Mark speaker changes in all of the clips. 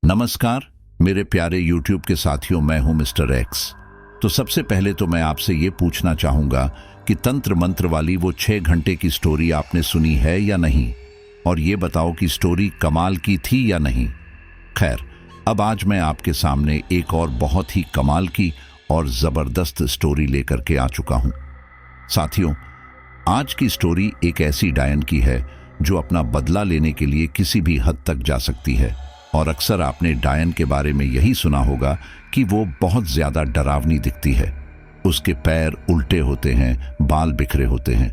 Speaker 1: नमस्कार मेरे प्यारे YouTube के साथियों, मैं हूं मिस्टर एक्स। तो सबसे पहले तो मैं आपसे ये पूछना चाहूंगा कि तंत्र मंत्र वाली वो 6 घंटे की स्टोरी आपने सुनी है या नहीं, और ये बताओ कि स्टोरी कमाल की थी या नहीं। खैर, अब आज मैं आपके सामने एक और बहुत ही कमाल की और ज़बरदस्त स्टोरी लेकर के आ चुका हूं। साथियों, आज की स्टोरी एक ऐसी डायन की है जो अपना बदला लेने के लिए किसी भी हद तक जा सकती है। और अक्सर आपने डायन के बारे में यही सुना होगा कि वो बहुत ज्यादा डरावनी दिखती है। उसके पैर उल्टे होते हैं, बाल बिखरे होते हैं।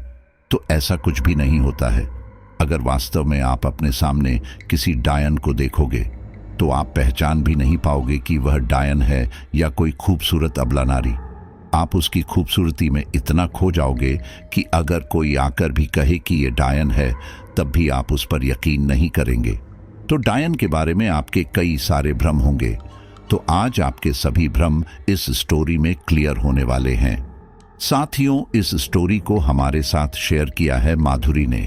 Speaker 1: तो ऐसा कुछ भी नहीं होता है। अगर वास्तव में आप अपने सामने किसी डायन को देखोगे तो आप पहचान भी नहीं पाओगे कि वह डायन है या कोई खूबसूरत अबला नारी। आप उसकी खूबसूरती में इतना खो जाओगे कि अगर कोई आकर भी कहे कि ये डायन है, तब भी आप उस पर यकीन नहीं करेंगे। तो डायन के बारे में आपके कई सारे भ्रम होंगे। तो आज आपके सभी भ्रम इस स्टोरी में क्लियर होने वाले हैं। साथियों, इस स्टोरी को हमारे साथ शेयर किया है माधुरी ने।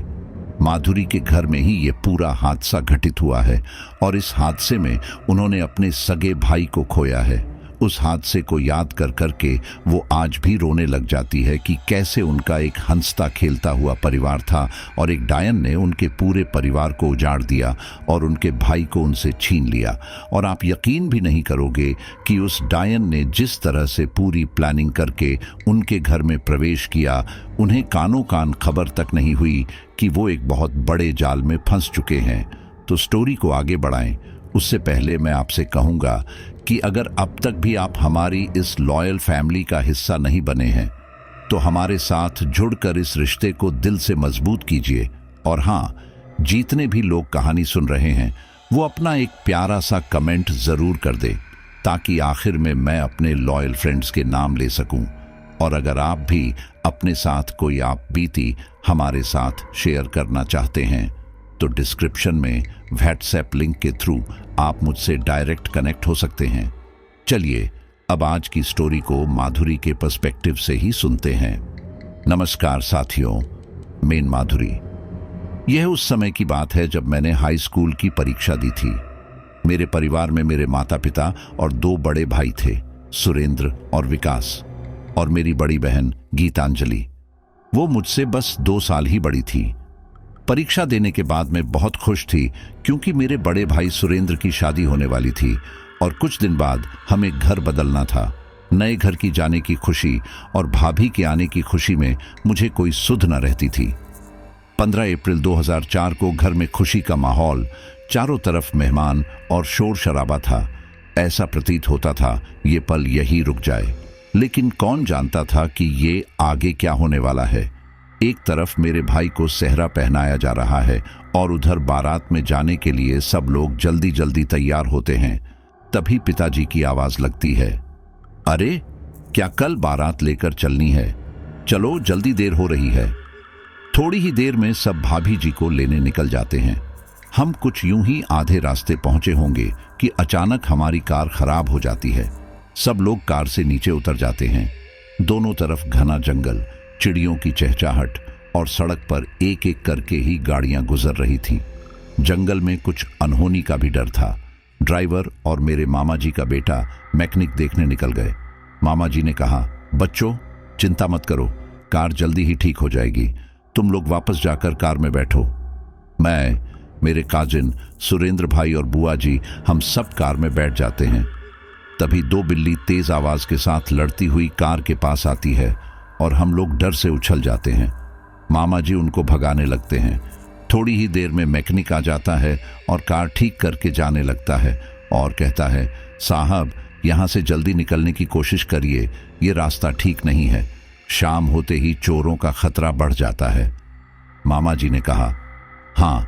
Speaker 1: माधुरी के घर में ही ये पूरा हादसा घटित हुआ है और इस हादसे में उन्होंने अपने सगे भाई को खोया है। उस हादसे को याद कर करके वो आज भी रोने लग जाती है कि कैसे उनका एक हंसता खेलता हुआ परिवार था और एक डायन ने उनके पूरे परिवार को उजाड़ दिया और उनके भाई को उनसे छीन लिया। और आप यकीन भी नहीं करोगे कि उस डायन ने जिस तरह से पूरी प्लानिंग करके उनके घर में प्रवेश किया, उन्हें कानों कान खबर तक नहीं हुई कि वो एक बहुत बड़े जाल में फंस चुके हैं। तो स्टोरी को आगे बढ़ाएं उससे पहले मैं आपसे कहूंगा कि अगर अब तक भी आप हमारी इस लॉयल फैमिली का हिस्सा नहीं बने हैं तो हमारे साथ जुड़कर इस रिश्ते को दिल से मजबूत कीजिए। और हाँ, जितने भी लोग कहानी सुन रहे हैं वो अपना एक प्यारा सा कमेंट जरूर कर दे, ताकि आखिर में मैं अपने लॉयल फ्रेंड्स के नाम ले सकूं। और अगर आप भी अपने साथ कोई आप बीती हमारे साथ शेयर करना चाहते हैं तो डिस्क्रिप्शन में व्हाट्सएप लिंक के थ्रू आप मुझसे डायरेक्ट कनेक्ट हो सकते हैं। चलिए अब आज की स्टोरी को माधुरी के पर्सपेक्टिव से ही सुनते हैं। नमस्कार साथियों, मैं माधुरी। यह उस समय की बात है जब मैंने हाई स्कूल की परीक्षा दी थी। मेरे परिवार में मेरे माता पिता और 2 बड़े भाई थे, सुरेंद्र और विकास, और मेरी बड़ी बहन गीतांजलि। वो मुझसे बस 2 साल ही बड़ी थी। परीक्षा देने के बाद मैं बहुत खुश थी क्योंकि मेरे बड़े भाई सुरेंद्र की शादी होने वाली थी और कुछ दिन बाद हमें घर बदलना था। नए घर की जाने की खुशी और भाभी के आने की खुशी में मुझे कोई सुध न रहती थी। 15 अप्रैल 2004 को घर में खुशी का माहौल, चारों तरफ मेहमान और शोर शराबा था। ऐसा प्रतीत होता था ये पल यही रुक जाए, लेकिन कौन जानता था कि ये आगे क्या होने वाला है। एक तरफ मेरे भाई को सेहरा पहनाया जा रहा है और उधर बारात में जाने के लिए सब लोग जल्दी जल्दी तैयार होते हैं। तभी पिताजी की आवाज लगती है, अरे क्या कल बारात लेकर चलनी है? चलो जल्दी, देर हो रही है। थोड़ी ही देर में सब भाभी जी को लेने निकल जाते हैं। हम कुछ यूं ही आधे रास्ते पहुंचे होंगे कि अचानक हमारी कार खराब हो जाती है। सब लोग कार से नीचे उतर जाते हैं। दोनों तरफ घना जंगल, चिड़ियों की चहचहाहट और सड़क पर एक एक करके ही गाड़ियां गुजर रही थीं। जंगल में कुछ अनहोनी का भी डर था। ड्राइवर और मेरे मामा जी का बेटा मैकेनिक देखने निकल गए। मामा जी ने कहा, बच्चों चिंता मत करो, कार जल्दी ही ठीक हो जाएगी, तुम लोग वापस जाकर कार में बैठो। मैं, मेरे काजिन, सुरेंद्र भाई और बुआ जी, हम सब कार में बैठ जाते हैं। तभी 2 बिल्ली तेज आवाज के साथ लड़ती हुई कार के पास आती है और हम लोग डर से उछल जाते हैं। मामा जी उनको भगाने लगते हैं। थोड़ी ही देर में मैकेनिक आ जाता है और कार ठीक करके जाने लगता है और कहता है, साहब यहाँ से जल्दी निकलने की कोशिश करिए, ये रास्ता ठीक नहीं है। शाम होते ही चोरों का खतरा बढ़ जाता है। मामा जी ने कहा, हाँ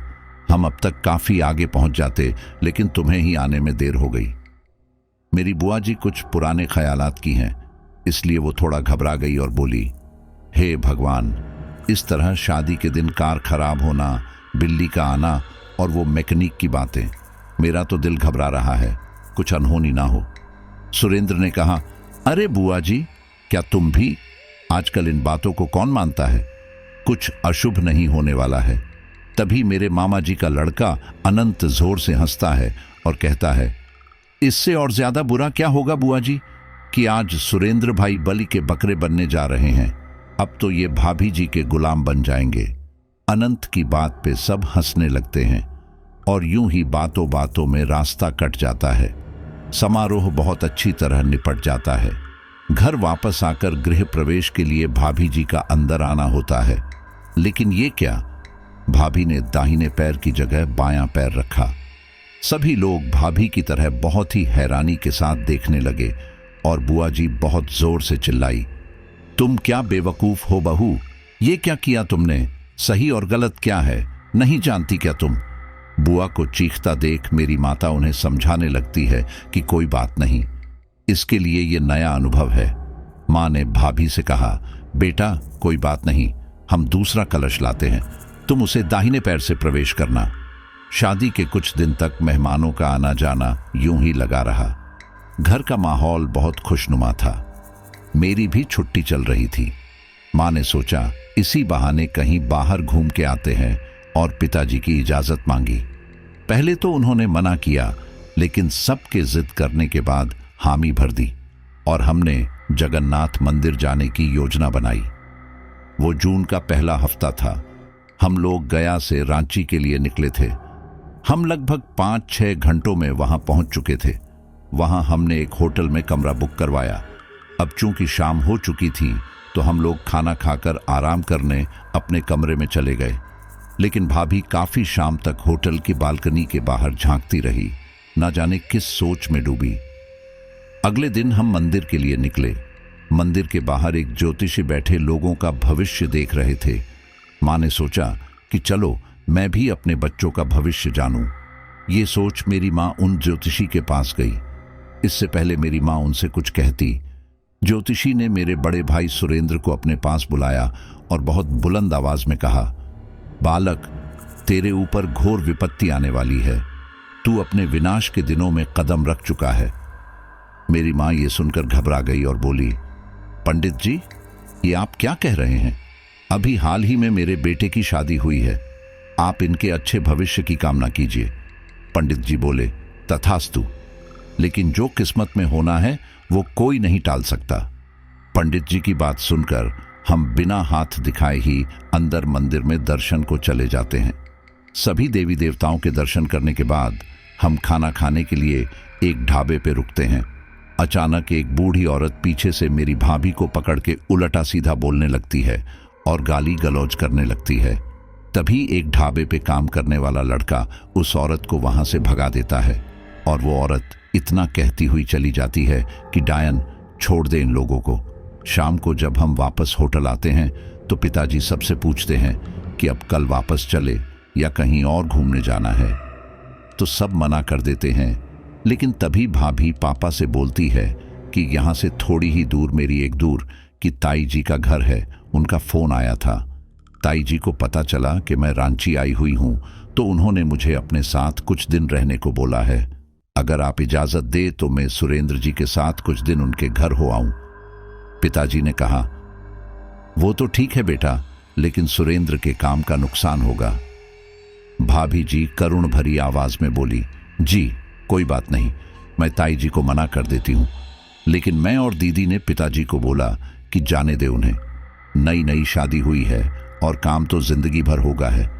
Speaker 1: हम अब तक काफी आगे पहुंच जाते, लेकिन तुम्हें ही आने में देर हो गई। मेरी बुआ जी कुछ पुराने ख्यालात की हैं, इसलिए वो थोड़ा घबरा गई और बोली, हे भगवान, इस तरह शादी के दिन कार खराब होना, बिल्ली का आना और वो मैकेनिक की बातें, मेरा तो दिल घबरा रहा है, कुछ अनहोनी ना हो। सुरेंद्र ने कहा, अरे बुआ जी, क्या तुम भी? आजकल इन बातों को कौन मानता है, कुछ अशुभ नहीं होने वाला है। तभी मेरे मामा जी का लड़का अनंत जोर से हंसता है और कहता है, इससे और ज्यादा बुरा क्या होगा बुआ जी कि आज सुरेंद्र भाई बलि के बकरे बनने जा रहे हैं। अब तो ये भाभी जी के गुलाम बन जाएंगे। अनंत की बात पे सब हंसने लगते हैं और यूं ही बातों बातों में रास्ता कट जाता है। समारोह बहुत अच्छी तरह निपट जाता है। घर वापस आकर गृह प्रवेश के लिए भाभी जी का अंदर आना होता है, लेकिन ये क्या, भाभी ने दाहिने पैर की जगह बायां पैर रखा। सभी लोग भाभी की तरह बहुत ही हैरानी के साथ देखने लगे और बुआ जी बहुत जोर से चिल्लाई, तुम क्या बेवकूफ हो बहू, ये क्या किया तुमने, सही और गलत क्या है, नहीं जानती क्या तुम। बुआ को चीखता देख मेरी माता उन्हें समझाने लगती है कि कोई बात नहीं, इसके लिए ये नया अनुभव है। माँ ने भाभी से कहा, बेटा कोई बात नहीं, हम दूसरा कलश लाते हैं, तुम उसे दाहिने पैर से प्रवेश करना। शादी के कुछ दिन तक मेहमानों का आना जाना यूं ही लगा रहा। घर का माहौल बहुत खुशनुमा था। मेरी भी छुट्टी चल रही थी। माँ ने सोचा इसी बहाने कहीं बाहर घूम के आते हैं और पिताजी की इजाजत मांगी। पहले तो उन्होंने मना किया, लेकिन सबके जिद करने के बाद हामी भर दी और हमने जगन्नाथ मंदिर जाने की योजना बनाई। वो जून का पहला हफ्ता था। हम लोग गया से रांची के लिए निकले थे। हम लगभग 5-6 घंटों में वहां पहुंच चुके थे। वहां हमने एक होटल में कमरा बुक करवाया। अब चूंकि शाम हो चुकी थी तो हम लोग खाना खाकर आराम करने अपने कमरे में चले गए, लेकिन भाभी काफी शाम तक होटल की बालकनी के बाहर झांकती रही, ना जाने किस सोच में डूबी। अगले दिन हम मंदिर के लिए निकले। मंदिर के बाहर एक ज्योतिषी बैठे लोगों का भविष्य देख रहे थे। माँ ने सोचा कि चलो मैं भी अपने बच्चों का भविष्य जानूं। ये सोच मेरी माँ उन ज्योतिषी के पास गई। इससे पहले मेरी माँ उनसे कुछ कहती, ज्योतिषी ने मेरे बड़े भाई सुरेंद्र को अपने पास बुलाया और बहुत बुलंद आवाज में कहा, बालक, तेरे ऊपर घोर विपत्ति आने वाली है। तू अपने विनाश के दिनों में कदम रख चुका है। मेरी माँ ये सुनकर घबरा गई और बोली, पंडित जी, ये आप क्या कह रहे हैं? अभी हाल ही में मेरे बेटे की शादी हुई है। आप इनके अच्छे भविष्य की कामना कीजिए। पंडित जी बोले, तथास्तु, लेकिन जो किस्मत में होना है वो कोई नहीं टाल सकता। पंडित जी की बात सुनकर हम बिना हाथ दिखाए ही अंदर मंदिर में दर्शन को चले जाते हैं। सभी देवी देवताओं के दर्शन करने के बाद हम खाना खाने के लिए एक ढाबे पे रुकते हैं। अचानक एक बूढ़ी औरत पीछे से मेरी भाभी को पकड़ के उल्टा सीधा बोलने लगती है और गाली गलौज करने लगती है। तभी एक ढाबे पे काम करने वाला लड़का उस औरत को वहां से भगा देता है और वो औरत इतना कहती हुई चली जाती है कि डायन, छोड़ दे इन लोगों को। शाम को जब हम वापस होटल आते हैं तो पिताजी सबसे पूछते हैं कि अब कल वापस चले या कहीं और घूमने जाना है, तो सब मना कर देते हैं। लेकिन तभी भाभी पापा से बोलती है कि यहाँ से थोड़ी ही दूर मेरी एक दूर की ताई जी का घर है, उनका फोन आया था। ताई जी को पता चला कि मैं रांची आई हुई हूं, तो उन्होंने मुझे अपने साथ कुछ दिन रहने को बोला है। अगर आप इजाजत दे तो मैं सुरेंद्र जी के साथ कुछ दिन उनके घर हो आऊं। पिताजी ने कहा, वो तो ठीक है बेटा, लेकिन सुरेंद्र के काम का नुकसान होगा। भाभी जी करुण भरी आवाज में बोली, जी कोई बात नहीं, मैं ताई जी को मना कर देती हूं। लेकिन मैं और दीदी ने पिताजी को बोला कि जाने दे उन्हें, नई नई शादी हुई है और काम तो जिंदगी भर होगा है।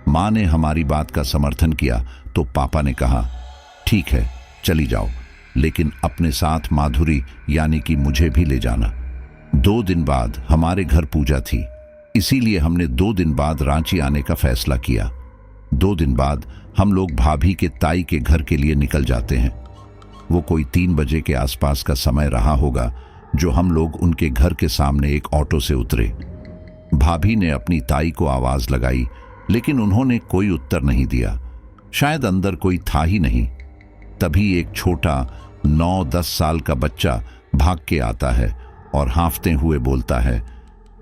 Speaker 1: माँ ने हमारी बात का समर्थन किया तो पापा ने कहा, ठीक है चली जाओ, लेकिन अपने साथ माधुरी यानी कि मुझे भी ले जाना। 2 दिन बाद हमारे घर पूजा थी, इसीलिए हमने 2 दिन बाद रांची आने का फैसला किया। 2 दिन बाद हम लोग भाभी के ताई के घर के लिए निकल जाते हैं। वो कोई 3 बजे के आसपास का समय रहा होगा जो हम लोग उनके घर के सामने एक ऑटो से उतरे। भाभी ने अपनी ताई को आवाज लगाई, लेकिन उन्होंने कोई उत्तर नहीं दिया। शायद अंदर कोई था ही नहीं। तभी एक छोटा 9-10 साल का बच्चा भाग के आता है और हांफते हुए बोलता है,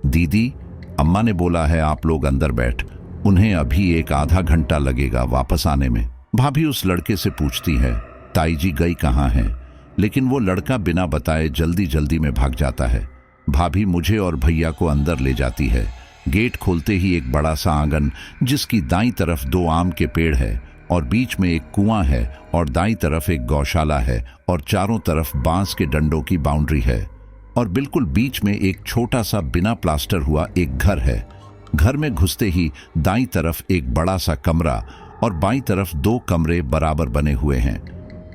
Speaker 1: दीदी, अम्मा ने बोला है आप लोग अंदर बैठ, उन्हें अभी एक आधा घंटा लगेगा वापस आने में। भाभी उस लड़के से पूछती है, ताई जी गई कहाँ हैं? लेकिन वो लड़का बिना बताए जल्दी जल्दी में भाग जाता है। भाभी मुझे और भैया को अंदर ले जाती है। गेट खोलते ही एक बड़ा सा आंगन जिसकी दाईं तरफ 2 आम के पेड़ है और बीच में एक कुआं है और दाईं तरफ एक गौशाला है और चारों तरफ बांस के डंडों की बाउंड्री है और बिल्कुल बीच में एक छोटा सा बिना प्लास्टर हुआ एक घर है। घर में घुसते ही दाईं तरफ एक बड़ा सा कमरा और बाईं तरफ 2 कमरे बराबर बने हुए हैं।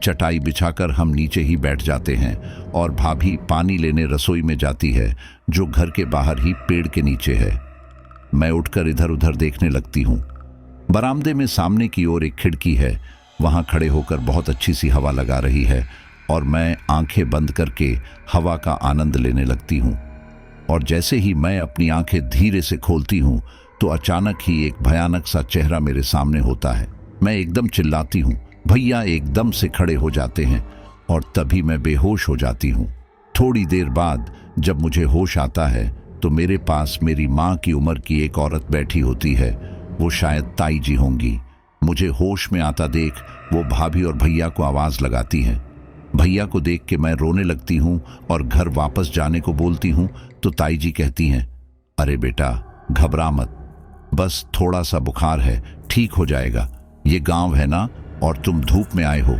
Speaker 1: चटाई बिछाकर हम नीचे ही बैठ जाते हैं और भाभी पानी लेने रसोई में जाती है जो घर के बाहर ही पेड़ के नीचे है। मैं उठकर इधर उधर देखने लगती हूँ। बरामदे में सामने की ओर एक खिड़की है, वहां खड़े होकर बहुत अच्छी सी हवा लगा रही है और मैं आंखें बंद करके हवा का आनंद लेने लगती हूँ। और जैसे ही मैं अपनी आंखें धीरे से खोलती हूँ तो अचानक ही एक भयानक सा चेहरा मेरे सामने होता है। मैं एकदम चिल्लाती हूँ, भैया एकदम से खड़े हो जाते हैं और तभी मैं बेहोश हो जाती हूँ। थोड़ी देर बाद जब मुझे होश आता है तो मेरे पास मेरी माँ की उम्र की एक औरत बैठी होती है। वो शायद ताई जी होंगी। मुझे होश में आता देख वो भाभी और भैया को आवाज लगाती हैं। भैया को देख के मैं रोने लगती हूँ और घर वापस जाने को बोलती हूँ तो ताई जी कहती हैं, अरे बेटा घबरा मत, बस थोड़ा सा बुखार है, ठीक हो जाएगा। ये गांव है ना और तुम धूप में आए हो।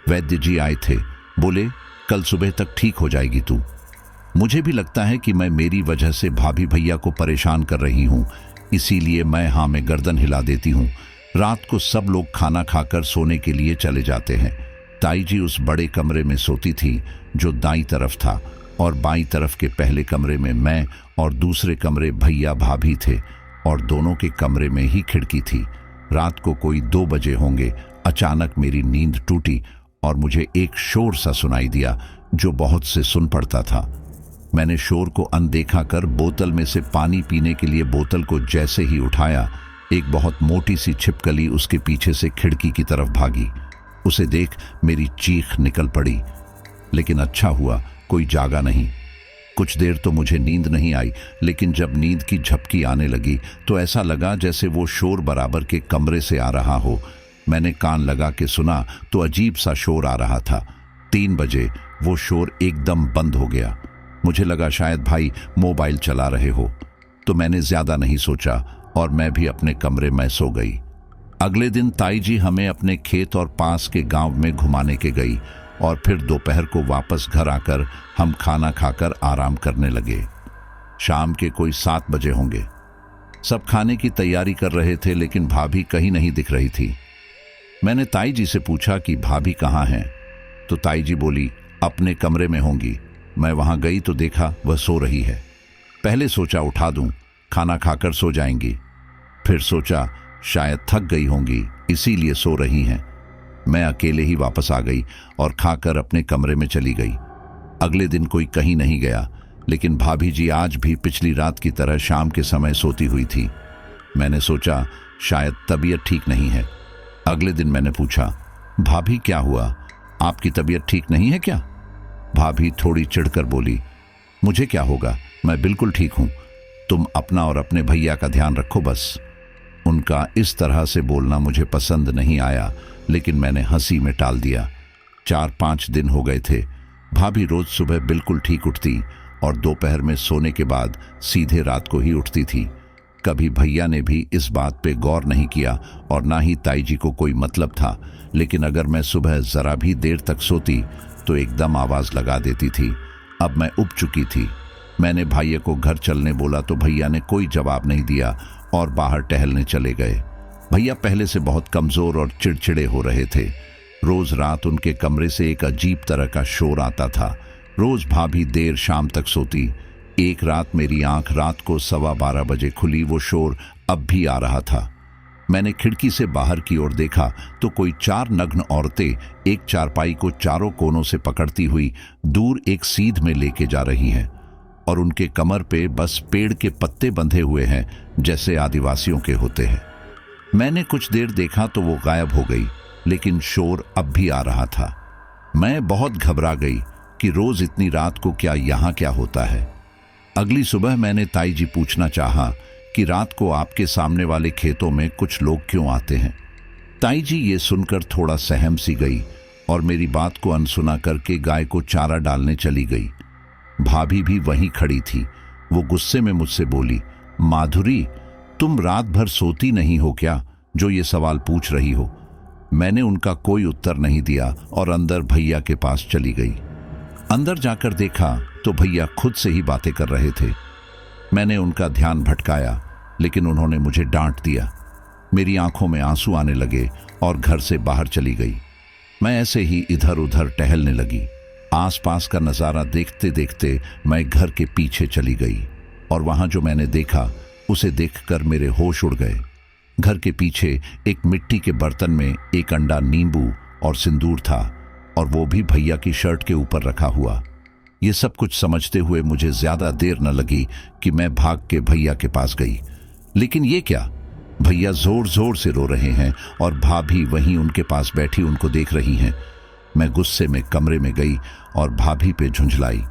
Speaker 1: वैद्य जी आए थे, बोले कल सुबह तक ठीक हो जाएगी तू। मुझे भी लगता है कि मैं मेरी वजह से भाभी भैया को परेशान कर रही हूँ, इसीलिए मैं हाँ में गर्दन हिला देती हूँ। रात को सब लोग खाना खाकर सोने के लिए चले जाते हैं। ताई जी उस बड़े कमरे में सोती थी जो दाईं तरफ था और बाईं तरफ के पहले कमरे में मैं और दूसरे कमरे भैया भाभी थे और दोनों के कमरे में ही खिड़की थी। रात को कोई 2 बजे होंगे, अचानक मेरी नींद टूटी और मुझे एक शोर सा सुनाई दिया जो बहुत से सुन पड़ता था। मैंने शोर को अनदेखा कर बोतल में से पानी पीने के लिए बोतल को जैसे ही उठाया, एक बहुत मोटी सी छिपकली उसके पीछे से खिड़की की तरफ भागी। उसे देख मेरी चीख निकल पड़ी, लेकिन अच्छा हुआ कोई जागा नहीं। कुछ देर तो मुझे नींद नहीं आई, लेकिन जब नींद की झपकी आने लगी तो ऐसा लगा जैसे वो शोर बराबर के कमरे से आ रहा हो। मैंने कान लगा के सुना तो अजीब सा शोर आ रहा था। 3 बजे वो शोर एकदम बंद हो गया। मुझे लगा शायद भाई मोबाइल चला रहे हो, तो मैंने ज्यादा नहीं सोचा और मैं भी अपने कमरे में सो गई। अगले दिन ताई जी हमें अपने खेत और पास के गांव में घुमाने के गई और फिर दोपहर को वापस घर आकर हम खाना खाकर आराम करने लगे। शाम के कोई 7 बजे होंगे। सब खाने की तैयारी कर रहे थे, लेकिन भाभी कहीं नहीं दिख रही थी। मैंने ताई जी से पूछा कि भाभी कहाँ हैं, तो ताई जी बोली अपने कमरे में होंगी। मैं वहां गई तो देखा वह सो रही है। पहले सोचा उठा दूं, खाना खाकर सो जाएंगी। फिर सोचा शायद थक गई होंगी इसीलिए सो रही हैं। मैं अकेले ही वापस आ गई और खाकर अपने कमरे में चली गई। अगले दिन कोई कहीं नहीं गया, लेकिन भाभी जी आज भी पिछली रात की तरह शाम के समय सोती हुई थी। मैंने सोचा शायद तबीयत ठीक नहीं है। अगले दिन मैंने पूछा, भाभी क्या हुआ, आपकी तबीयत ठीक नहीं है क्या? भाभी थोड़ी चिढ़कर बोली, मुझे क्या होगा, मैं बिल्कुल ठीक हूं, तुम अपना और अपने भैया का ध्यान रखो बस। उनका इस तरह से बोलना मुझे पसंद नहीं आया, लेकिन मैंने हंसी में टाल दिया। 4-5 दिन हो गए थे। भाभी रोज सुबह बिल्कुल ठीक उठती और दोपहर में सोने के बाद सीधे रात को ही उठती थी। कभी भैया ने भी इस बात पे गौर नहीं किया और ना ही ताई जी को कोई मतलब था, लेकिन अगर मैं सुबह जरा भी देर तक सोती तो एकदम आवाज लगा देती थी। अब मैं उब चुकी थी। मैंने भैया को घर चलने बोला तो भैया ने कोई जवाब नहीं दिया और बाहर टहलने चले गए। भैया पहले से बहुत कमजोर और चिड़चिड़े हो रहे थे। रोज रात उनके कमरे से एक अजीब तरह का शोर आता था। रोज भाभी देर शाम तक सोती। एक रात मेरी आंख रात को 12:15 बजे खुली। वो शोर अब भी आ रहा था। मैंने खिड़की से बाहर की ओर देखा तो कोई 4 नग्न औरतें एक चारपाई को चारों कोनों से पकड़ती हुई दूर एक सीध में लेके जा रही हैं और उनके कमर पे बस पेड़ के पत्ते बंधे हुए हैं जैसे आदिवासियों के होते हैं। मैंने कुछ देर देखा तो वो गायब हो गई, लेकिन शोर अब भी आ रहा था। मैं बहुत घबरा गई कि रोज इतनी रात को क्या यहाँ क्या होता है। अगली सुबह मैंने ताई जी पूछना चाहा कि रात को आपके सामने वाले खेतों में कुछ लोग क्यों आते हैं। ताई जी ये सुनकर थोड़ा सहम सी गई और मेरी बात को अनसुना करके गाय को चारा डालने चली गई। भाभी भी वहीं खड़ी थी। वो गुस्से में मुझसे बोली, माधुरी तुम रात भर सोती नहीं हो क्या जो ये सवाल पूछ रही हो? मैंने उनका कोई उत्तर नहीं दिया और अंदर भैया के पास चली गई। अंदर जाकर देखा तो भैया खुद से ही बातें कर रहे थे। मैंने उनका ध्यान भटकाया, लेकिन उन्होंने मुझे डांट दिया। मेरी आंखों में आंसू आने लगे और घर से बाहर चली गई। मैं ऐसे ही इधर उधर टहलने लगी। आसपास का नज़ारा देखते देखते मैं घर के पीछे चली गई और वहां जो मैंने देखा उसे देखकर मेरे होश उड़ गए। घर के पीछे एक मिट्टी के बर्तन में एक अंडा, नींबू और सिंदूर था, और वो भी भैया की शर्ट के ऊपर रखा हुआ। ये सब कुछ समझते हुए मुझे ज्यादा देर न लगी कि मैं भाग के भैया के पास गई। लेकिन ये क्या, भैया जोर जोर से रो रहे हैं और भाभी वहीं उनके पास बैठी उनको देख रही हैं। मैं गुस्से में कमरे में गई और भाभी पे झुंझलाई,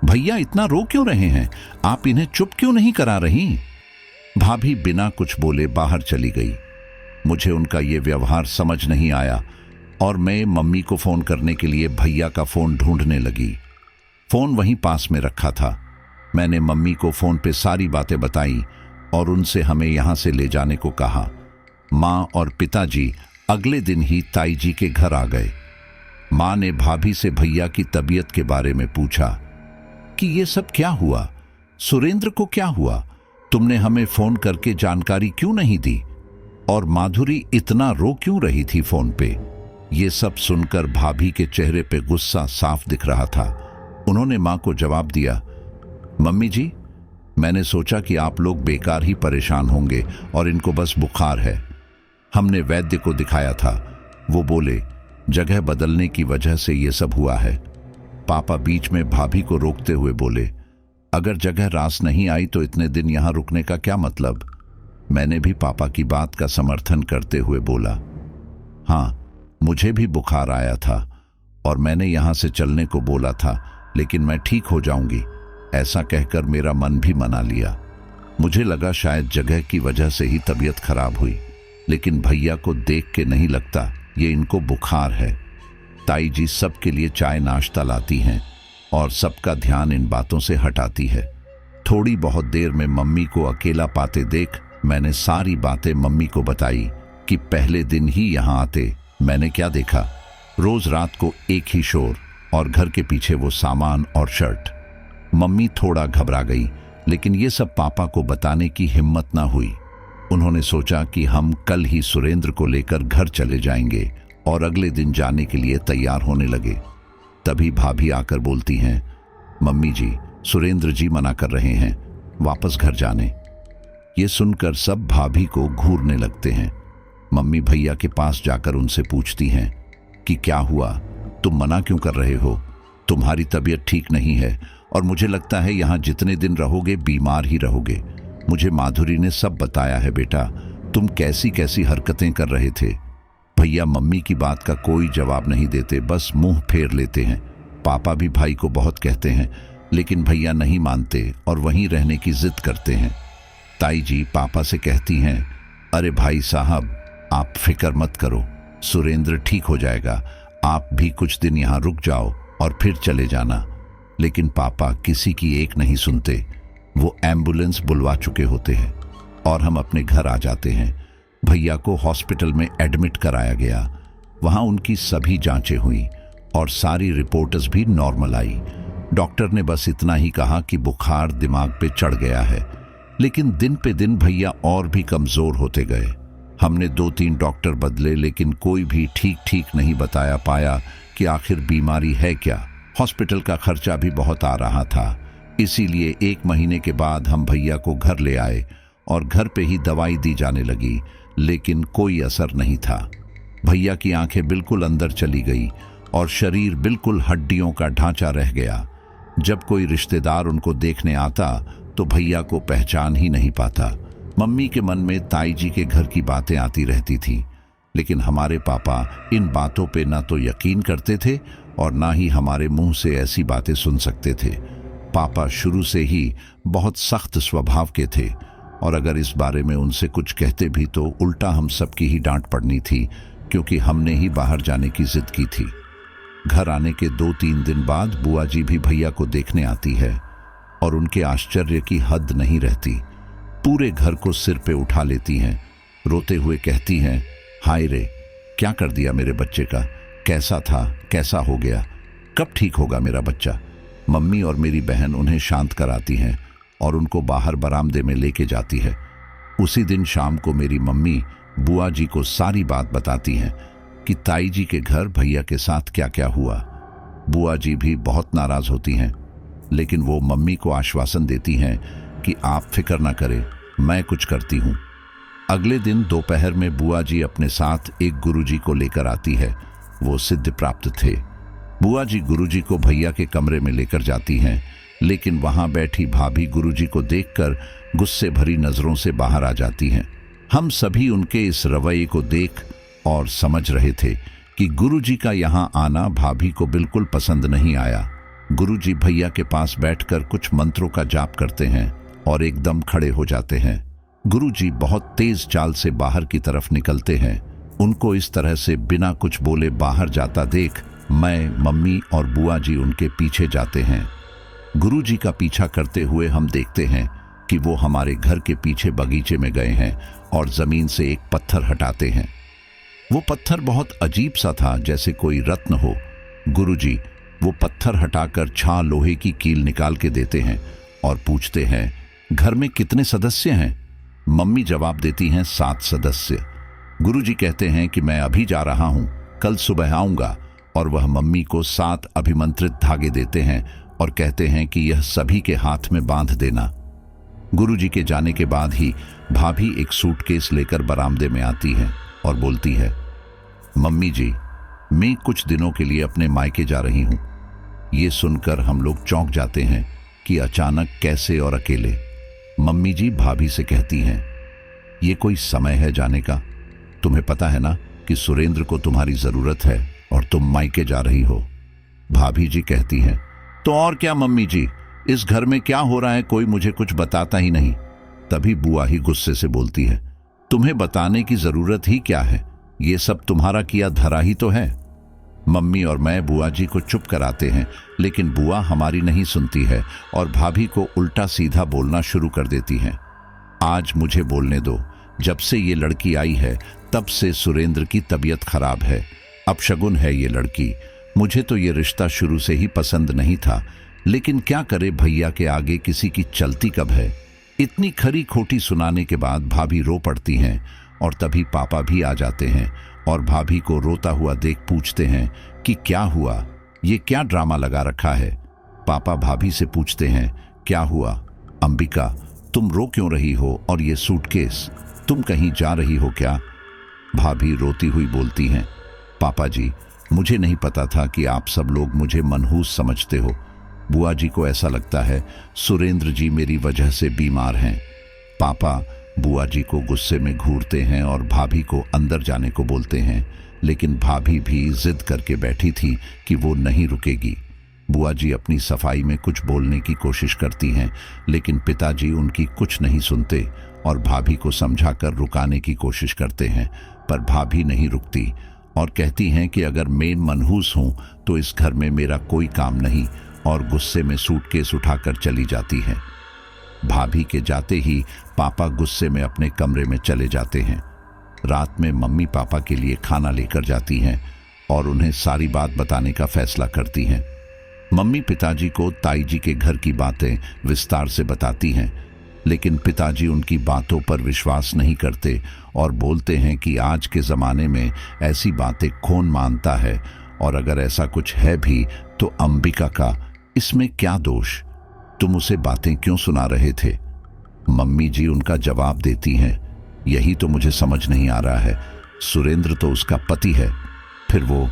Speaker 1: भैया इतना रो क्यों रहे हैं? आप इन्हें चुप क्यों नहीं करा रही? भाभी बिना कुछ बोले बाहर चली गई। मुझे उनका ये व्यवहार समझ नहीं आया और मैं मम्मी को फोन करने के लिए भैया का फोन ढूंढने लगी। फोन वहीं पास में रखा था। मैंने मम्मी को फोन पे सारी बातें बताई और उनसे हमें यहां से ले जाने को कहा। माँ और पिताजी अगले दिन ही ताई जी के घर आ गए। माँ ने भाभी से भैया की तबीयत के बारे में पूछा कि ये सब क्या हुआ, सुरेंद्र को क्या हुआ, तुमने हमें फोन करके जानकारी क्यों नहीं दी, और माधुरी इतना रो क्यों रही थी फोन पे। ये सब सुनकर भाभी के चेहरे पे गुस्सा साफ दिख रहा था। उन्होंने माँ को जवाब दिया, मम्मी जी, मैंने सोचा कि आप लोग बेकार ही परेशान होंगे और इनको बस बुखार है। हमने वैद्य को दिखाया था, वो बोले जगह बदलने की वजह से ये सब हुआ है। पापा बीच में भाभी को रोकते हुए बोले, अगर जगह रास नहीं आई तो इतने दिन यहां रुकने का क्या मतलब। मैंने भी पापा की बात का समर्थन करते हुए बोला, हाँ मुझे भी बुखार आया था और मैंने यहां से चलने को बोला था, लेकिन मैं ठीक हो जाऊंगी, ऐसा कहकर मेरा मन भी मना लिया। मुझे लगा शायद जगह की वजह से ही तबीयत खराब हुई, लेकिन भैया को देख के नहीं लगता ये इनको बुखार है। ताई जी सबके लिए चाय नाश्ता लाती हैं और सबका ध्यान इन बातों से हटाती है। थोड़ी बहुत देर में मम्मी को अकेला पाते देख मैंने सारी बातें मम्मी को बताई कि पहले दिन ही यहाँ आते मैंने क्या देखा। रोज रात को एक ही शोर और घर के पीछे वो सामान और शर्ट। मम्मी थोड़ा घबरा गई, लेकिन ये सब पापा को बताने की हिम्मत ना हुई। उन्होंने सोचा कि हम कल ही सुरेंद्र को लेकर घर चले जाएंगे और अगले दिन जाने के लिए तैयार होने लगे। तभी भाभी आकर बोलती हैं, मम्मी जी, सुरेंद्र जी मना कर रहे हैं वापस घर जाने। ये सुनकर सब भाभी को घूरने लगते हैं। मम्मी भैया के पास जाकर उनसे पूछती हैं कि क्या हुआ, तुम मना क्यों कर रहे हो? तुम्हारी तबीयत ठीक नहीं है और मुझे लगता है यहाँ जितने दिन रहोगे बीमार ही रहोगे। मुझे माधुरी ने सब बताया है बेटा, तुम कैसी कैसी हरकतें कर रहे थे। भैया मम्मी की बात का कोई जवाब नहीं देते, बस मुंह फेर लेते हैं। पापा भी भाई को बहुत कहते हैं, लेकिन भैया नहीं मानते और वहीं रहने की जिद करते हैं। ताई जी पापा से कहती हैं, अरे भाई साहब, आप फिक्र मत करो, सुरेंद्र ठीक हो जाएगा, आप भी कुछ दिन यहाँ रुक जाओ और फिर चले जाना। लेकिन पापा किसी की एक नहीं सुनते। वो एम्बुलेंस बुलवा चुके होते हैं और हम अपने घर आ जाते हैं। भैया को हॉस्पिटल में एडमिट कराया गया। वहां उनकी सभी जांचें हुई और सारी रिपोर्ट्स भी नॉर्मल आई। डॉक्टर ने बस इतना ही कहा कि बुखार दिमाग पे चढ़ गया है, लेकिन दिन पे दिन भैया और भी कमजोर होते गए। हमने 2-3 डॉक्टर बदले, लेकिन कोई भी ठीक नहीं बताया पाया कि आखिर बीमारी है क्या। हॉस्पिटल का खर्चा भी बहुत आ रहा था, इसीलिए 1 महीने के बाद हम भैया को घर ले आए और घर पे ही दवाई दी जाने लगी, लेकिन कोई असर नहीं था। भैया की आंखें बिल्कुल अंदर चली गई और शरीर बिल्कुल हड्डियों का ढांचा रह गया। जब कोई रिश्तेदार उनको देखने आता तो भैया को पहचान ही नहीं पाता। मम्मी के मन में ताई जी के घर की बातें आती रहती थी, लेकिन हमारे पापा इन बातों पे ना तो यकीन करते थे और ना ही हमारे मुंह से ऐसी बातें सुन सकते थे। पापा शुरू से ही बहुत सख्त स्वभाव के थे और अगर इस बारे में उनसे कुछ कहते भी तो उल्टा हम सबकी ही डांट पड़नी थी, क्योंकि हमने ही बाहर जाने की जिद की थी। घर आने के 2-3 दिन बाद बुआ जी भी भैया को देखने आती है और उनके आश्चर्य की हद नहीं रहती। पूरे घर को सिर पे उठा लेती हैं, रोते हुए कहती हैं, हाय रे, क्या कर दिया मेरे बच्चे का? कैसा था, कैसा हो गया? कब ठीक होगा मेरा बच्चा? मम्मी और मेरी बहन उन्हें शांत कराती हैं और उनको बाहर बरामदे में लेके जाती है। उसी दिन शाम को मेरी मम्मी बुआ जी को सारी बात बताती हैं कि ताई जी के घर भैया के साथ क्या क्या हुआ। बुआ जी भी बहुत नाराज होती हैं, लेकिन वो मम्मी को आश्वासन देती हैं कि आप फिक्र ना करें, मैं कुछ करती हूँ। अगले दिन दोपहर में बुआ जी अपने साथ एक गुरुजी को लेकर आती है। वो सिद्ध प्राप्त थे। बुआ जी गुरुजी को भैया के कमरे में लेकर जाती हैं, लेकिन वहां बैठी भाभी गुरुजी को देखकर गुस्से भरी नजरों से बाहर आ जाती हैं। हम सभी उनके इस रवैये को देख और समझ रहे थे कि गुरुजी का यहाँ आना भाभी को बिल्कुल पसंद नहीं आया। गुरुजी भैया के पास बैठकर कुछ मंत्रों का जाप करते हैं और एकदम खड़े हो जाते हैं। गुरुजी बहुत तेज चाल से बाहर की तरफ निकलते हैं। उनको इस तरह से बिना कुछ बोले बाहर जाता देख मैं, मम्मी और बुआ जी उनके पीछे जाते हैं। गुरुजी का पीछा करते हुए हम देखते हैं कि वो हमारे घर के पीछे बगीचे में गए हैं और जमीन से एक पत्थर हटाते हैं। वो पत्थर बहुत अजीब सा था, जैसे कोई रत्न हो। गुरुजी वो पत्थर हटाकर छां लोहे की कील निकाल के देते हैं और पूछते हैं, घर में कितने सदस्य हैं? मम्मी जवाब देती हैं, 7 सदस्य। गुरुजी कहते हैं कि मैं अभी जा रहा हूं, कल सुबह आऊंगा, और वह मम्मी को 7 अभिमंत्रित धागे देते हैं और कहते हैं कि यह सभी के हाथ में बांध देना। गुरुजी के जाने के बाद ही भाभी एक सूटकेस लेकर बरामदे में आती है और बोलती है, मम्मी जी, मैं कुछ दिनों के लिए अपने मायके जा रही हूं। ये सुनकर हम लोग चौंक जाते हैं कि अचानक कैसे और अकेले। मम्मी जी भाभी से कहती हैं, ये कोई समय है जाने का? तुम्हें पता है ना कि सुरेंद्र को तुम्हारी जरूरत है और तुम मायके जा रही हो। भाभी जी कहती हैं, तो और क्या मम्मी जी, इस घर में क्या हो रहा है कोई मुझे कुछ बताता ही नहीं। तभी बुआ ही गुस्से से बोलती है, तुम्हें बताने की जरूरत ही क्या है, ये सब तुम्हारा किया धरा ही तो है। मम्मी और मैं बुआ जी को चुप कराते हैं, लेकिन बुआ हमारी नहीं सुनती है और भाभी को उल्टा सीधा बोलना शुरू कर देती हैं। आज मुझे बोलने दो, जब से ये लड़की आई है तब से सुरेंद्र की तबीयत खराब है। अपशगुन है ये लड़की। मुझे तो ये रिश्ता शुरू से ही पसंद नहीं था, लेकिन क्या करे, भैया के आगे किसी की चलती कब है। इतनी खरी खोटी सुनाने के बाद भाभी रो पड़ती हैं और तभी पापा भी आ जाते हैं और भाभी को रोता हुआ देख पूछते हैं कि क्या हुआ, ये क्या ड्रामा लगा रखा है। पापा भाभी से पूछते हैं, क्या हुआ अंबिका, तुम रो क्यों रही हो, और ये सूटकेस, तुम कहीं जा रही हो क्या? भाभी रोती हुई बोलती हैं, पापा जी, मुझे नहीं पता था कि आप सब लोग मुझे मनहूस समझते हो। बुआ जी को ऐसा लगता है सुरेंद्र जी मेरी वजह से बीमार हैं। पापा बुआ जी को गुस्से में घूरते हैं और भाभी को अंदर जाने को बोलते हैं, लेकिन भाभी भी जिद करके बैठी थी कि वो नहीं रुकेगी। बुआ जी अपनी सफाई में कुछ बोलने की कोशिश करती हैं, लेकिन पिताजी उनकी कुछ नहीं सुनते और भाभी को समझाकर रुकाने की कोशिश करते हैं, पर भाभी नहीं रुकती और कहती हैं कि अगर मैं मनहूस हूं तो इस घर में मेरा कोई काम नहीं, और गुस्से में सूटकेस उठाकर चली जाती हैं। भाभी के जाते ही पापा गुस्से में अपने कमरे में चले जाते हैं। रात में मम्मी पापा के लिए खाना लेकर जाती हैं और उन्हें सारी बात बताने का फैसला करती हैं। मम्मी पिताजी को ताई जी के घर की बातें विस्तार से बताती हैं, लेकिन पिताजी उनकी बातों पर विश्वास नहीं करते और बोलते हैं कि आज के ज़माने में ऐसी बातें कौन मानता है, और अगर ऐसा कुछ है भी तो अंबिका का इसमें क्या दोष, तुम उसे बातें क्यों सुना रहे थे? मम्मी जी उनका जवाब देती हैं, यही तो मुझे समझ नहीं आ रहा है, सुरेंद्र तो उसका पति है। फिर वो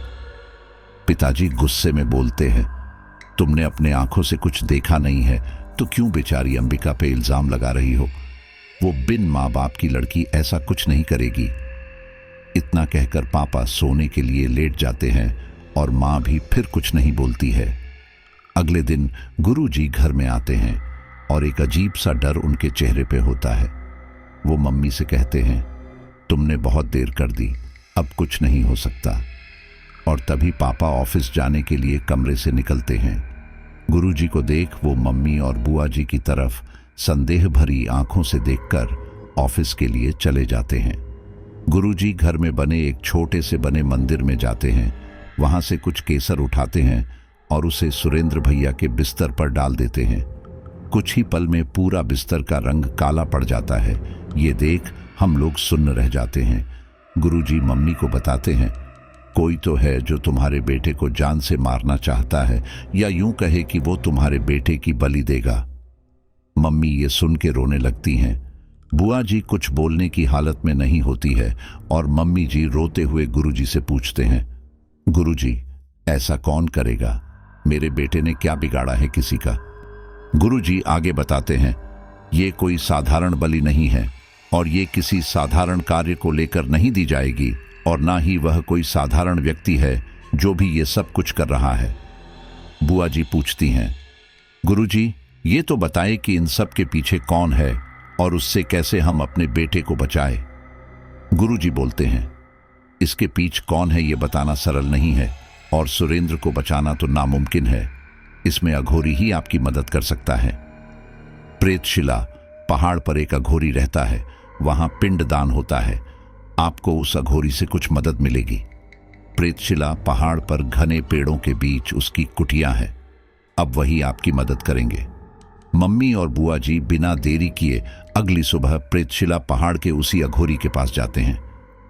Speaker 1: पिताजी गुस्से में बोलते हैं, तुमने अपने आंखों से कुछ देखा नहीं है तो क्यों बेचारी अंबिका पे इल्जाम लगा रही हो? वो बिन माँ बाप की लड़की ऐसा कुछ नहीं करेगी। इतना कहकर पापा सोने के लिए लेट जाते हैं और माँ भी फिर कुछ नहीं बोलती है। अगले दिन गुरुजी घर में आते हैं और एक अजीब सा डर उनके चेहरे पे होता है। वो मम्मी से कहते हैं, तुमने बहुत देर कर दी, अब कुछ नहीं हो सकता। और तभी पापा ऑफिस जाने के लिए कमरे से निकलते हैं। गुरुजी को देख वो मम्मी और बुआ जी की तरफ संदेह भरी आंखों से देखकर ऑफिस के लिए चले जाते हैं। गुरुजी घर में बने एक छोटे से बने मंदिर में जाते हैं। वहां से कुछ केसर उठाते हैं और उसे सुरेंद्र भैया के बिस्तर पर डाल देते हैं। कुछ ही पल में पूरा बिस्तर का रंग काला पड़ जाता है। ये देख हम लोग सुन्न रह जाते हैं। गुरुजी मम्मी को बताते हैं, कोई तो है जो तुम्हारे बेटे को जान से मारना चाहता है, या यूं कहे कि वो तुम्हारे बेटे की बलि देगा। मम्मी ये सुन के रोने लगती हैं। बुआ जी कुछ बोलने की हालत में नहीं होती है और मम्मी जी रोते हुए गुरुजी से पूछते हैं, गुरुजी ऐसा कौन करेगा? मेरे बेटे ने क्या बिगाड़ा है किसी का? गुरुजी आगे बताते हैं, ये कोई साधारण बलि नहीं है और ये किसी साधारण कार्य को लेकर नहीं दी जाएगी, और ना ही वह कोई साधारण व्यक्ति है जो भी ये सब कुछ कर रहा है। बुआ जी पूछती हैं, गुरुजी ये तो बताए कि इन सब के पीछे कौन है और उससे कैसे हम अपने बेटे को बचाए। गुरुजी बोलते हैं, इसके पीछे कौन है ये बताना सरल नहीं है और सुरेंद्र को बचाना तो नामुमकिन है। इसमें अघोरी ही आपकी मदद कर सकता है। प्रेतशिला पहाड़ पर एक अघोरी रहता है, वहां पिंड दान होता है। आपको उस अघोरी से कुछ मदद मिलेगी। प्रेतशिला पहाड़ पर घने पेड़ों के बीच उसकी कुटिया है। अब वही आपकी मदद करेंगे। मम्मी और बुआ जी बिना देरी किए अगली सुबह प्रेतशिला पहाड़ के उसी अघोरी के पास जाते हैं।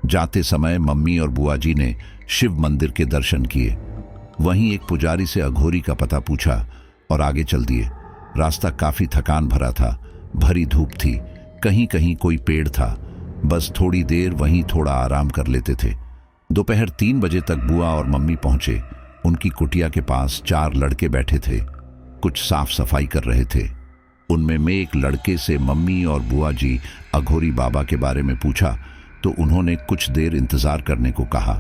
Speaker 1: जाते समय मम्मी और बुआ जी ने शिव मंदिर के दर्शन किए। वहीं एक पुजारी से अघोरी का पता पूछा और आगे चल दिए। रास्ता काफी थकान भरा था, भरी धूप थी, कहीं कहीं कोई पेड़ था। बस थोड़ी देर वहीं थोड़ा आराम कर लेते थे। दोपहर 3 बजे तक बुआ और मम्मी पहुंचे। उनकी कुटिया के पास 4 लड़के बैठे थे, कुछ साफ सफाई कर रहे थे। उनमें मैं एक लड़के से मम्मी और बुआ जी अघोरी बाबा के बारे में पूछा तो उन्होंने कुछ देर इंतजार करने को कहा।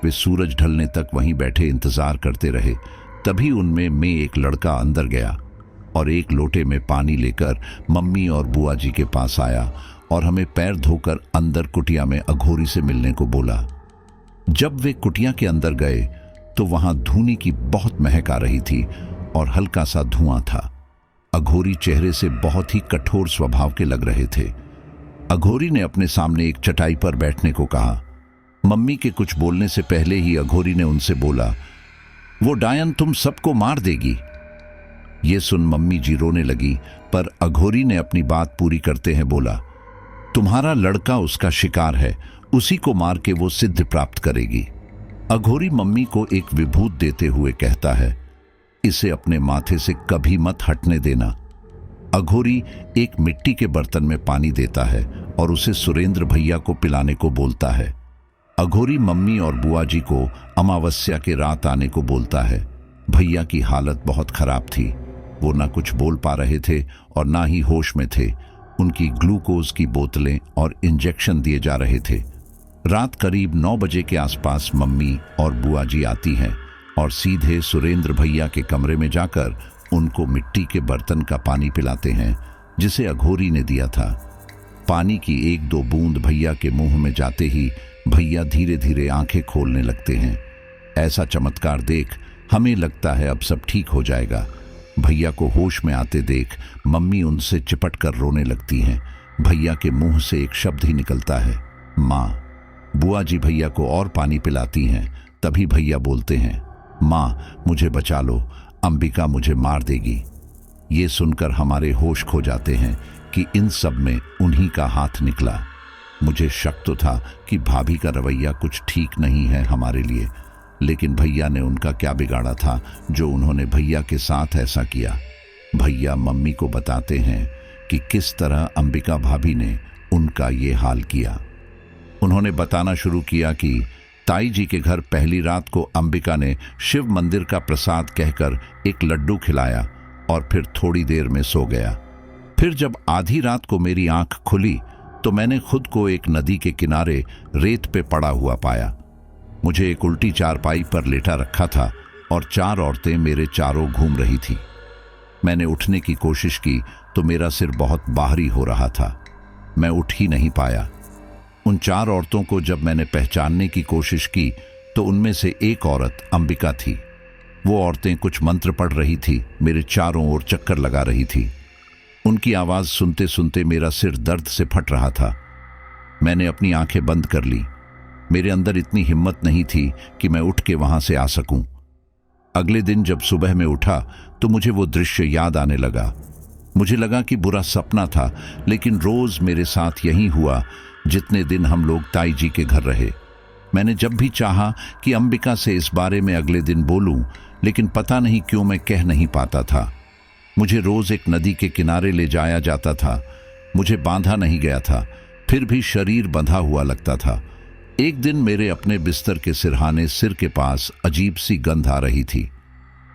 Speaker 1: वे सूरज ढलने तक वहीं बैठे इंतजार करते रहे। तभी उनमें मैं एक लड़का अंदर गया और एक लोटे में पानी लेकर मम्मी और बुआ जी के पास आया और हमें पैर धोकर अंदर कुटिया में अघोरी से मिलने को बोला। जब वे कुटिया के अंदर गए तो वहां धूनी की बहुत महक आ रही थी और हल्का सा धुआं था। अघोरी चेहरे से बहुत ही कठोर स्वभाव के लग रहे थे। अघोरी ने अपने सामने एक चटाई पर बैठने को कहा। मम्मी के कुछ बोलने से पहले ही अघोरी ने उनसे बोला, वो डायन तुम सबको मार देगी। ये सुन मम्मी जी रोने लगी, पर अघोरी ने अपनी बात पूरी करते हैं बोला, तुम्हारा लड़का उसका शिकार है, उसी को मार के वो सिद्ध प्राप्त करेगी। अघोरी मम्मी को एक विभूत देते हुए कहता है, इसे अपने माथे से कभी मत हटने देना। अघोरी एक मिट्टी के बर्तन में पानी देता है और उसे सुरेंद्र भैया को पिलाने को बोलता है। अघोरी मम्मी और बुआ जी को अमावस्या के रात आने को बोलता है। भैया की हालत बहुत खराब थी। वो ना कुछ बोल पा रहे थे और ना ही होश में थे। उनकी ग्लूकोज की बोतलें और इंजेक्शन दिए जा रहे थे। रात करीब 9 बजे के आसपास मम्मी और बुआ जी आती हैं और सीधे सुरेंद्र भैया के कमरे में जाकर उनको मिट्टी के बर्तन का पानी पिलाते हैं जिसे अघोरी ने दिया था। पानी की 1-2 बूंद भैया के मुंह में जाते ही भैया धीरे धीरे आंखें खोलने लगते हैं। ऐसा चमत्कार देख हमें लगता है अब सब ठीक हो जाएगा। भैया को होश में आते देख मम्मी उनसे चिपट कर रोने लगती हैं। भैया के मुंह से एक शब्द ही निकलता है, माँ। बुआ जी भैया को और पानी पिलाती हैं। तभी भैया बोलते हैं, माँ मुझे बचा लो, अंबिका मुझे मार देगी। ये सुनकर हमारे होश खो जाते हैं कि इन सब में उन्हीं का हाथ निकला। मुझे शक तो था कि भाभी का रवैया कुछ ठीक नहीं है हमारे लिए, लेकिन भैया ने उनका क्या बिगाड़ा था जो उन्होंने भैया के साथ ऐसा किया। भैया मम्मी को बताते हैं कि किस तरह अंबिका भाभी ने उनका ये हाल किया। उन्होंने बताना शुरू किया कि ताई जी के घर पहली रात को अंबिका ने शिव मंदिर का प्रसाद कहकर एक लड्डू खिलाया और फिर थोड़ी देर में सो गया। फिर जब आधी रात को मेरी आंख खुली तो मैंने खुद को एक नदी के किनारे रेत पे पड़ा हुआ पाया। मुझे एक उल्टी चारपाई पर लेटा रखा था और 4 औरतें मेरे चारों घूम रही थी। मैंने उठने की कोशिश की तो मेरा सिर बहुत बाहरी हो रहा था। मैं उठ ही नहीं पाया। उन 4 औरतों को जब मैंने पहचानने की कोशिश की तो उनमें से एक औरत अंबिका थी। वो औरतें कुछ मंत्र पढ़ रही थी, मेरे चारों ओर चक्कर लगा रही थी। उनकी आवाज सुनते सुनते मेरा सिर दर्द से फट रहा था। मैंने अपनी आंखें बंद कर ली। मेरे अंदर इतनी हिम्मत नहीं थी कि मैं उठ के वहां से आ सकूं। अगले दिन जब सुबह में उठा तो मुझे वो दृश्य याद आने लगा। मुझे लगा कि बुरा सपना था, लेकिन रोज मेरे साथ यही हुआ जितने दिन हम लोग ताई जी के घर रहे। मैंने जब भी चाहा कि अंबिका से इस बारे में अगले दिन बोलूं, लेकिन पता नहीं क्यों मैं कह नहीं पाता था। मुझे रोज एक नदी के किनारे ले जाया जाता था। मुझे बांधा नहीं गया था, फिर भी शरीर बंधा हुआ लगता था। एक दिन मेरे अपने बिस्तर के सिरहाने सिर के पास अजीब सी गंध आ रही थी।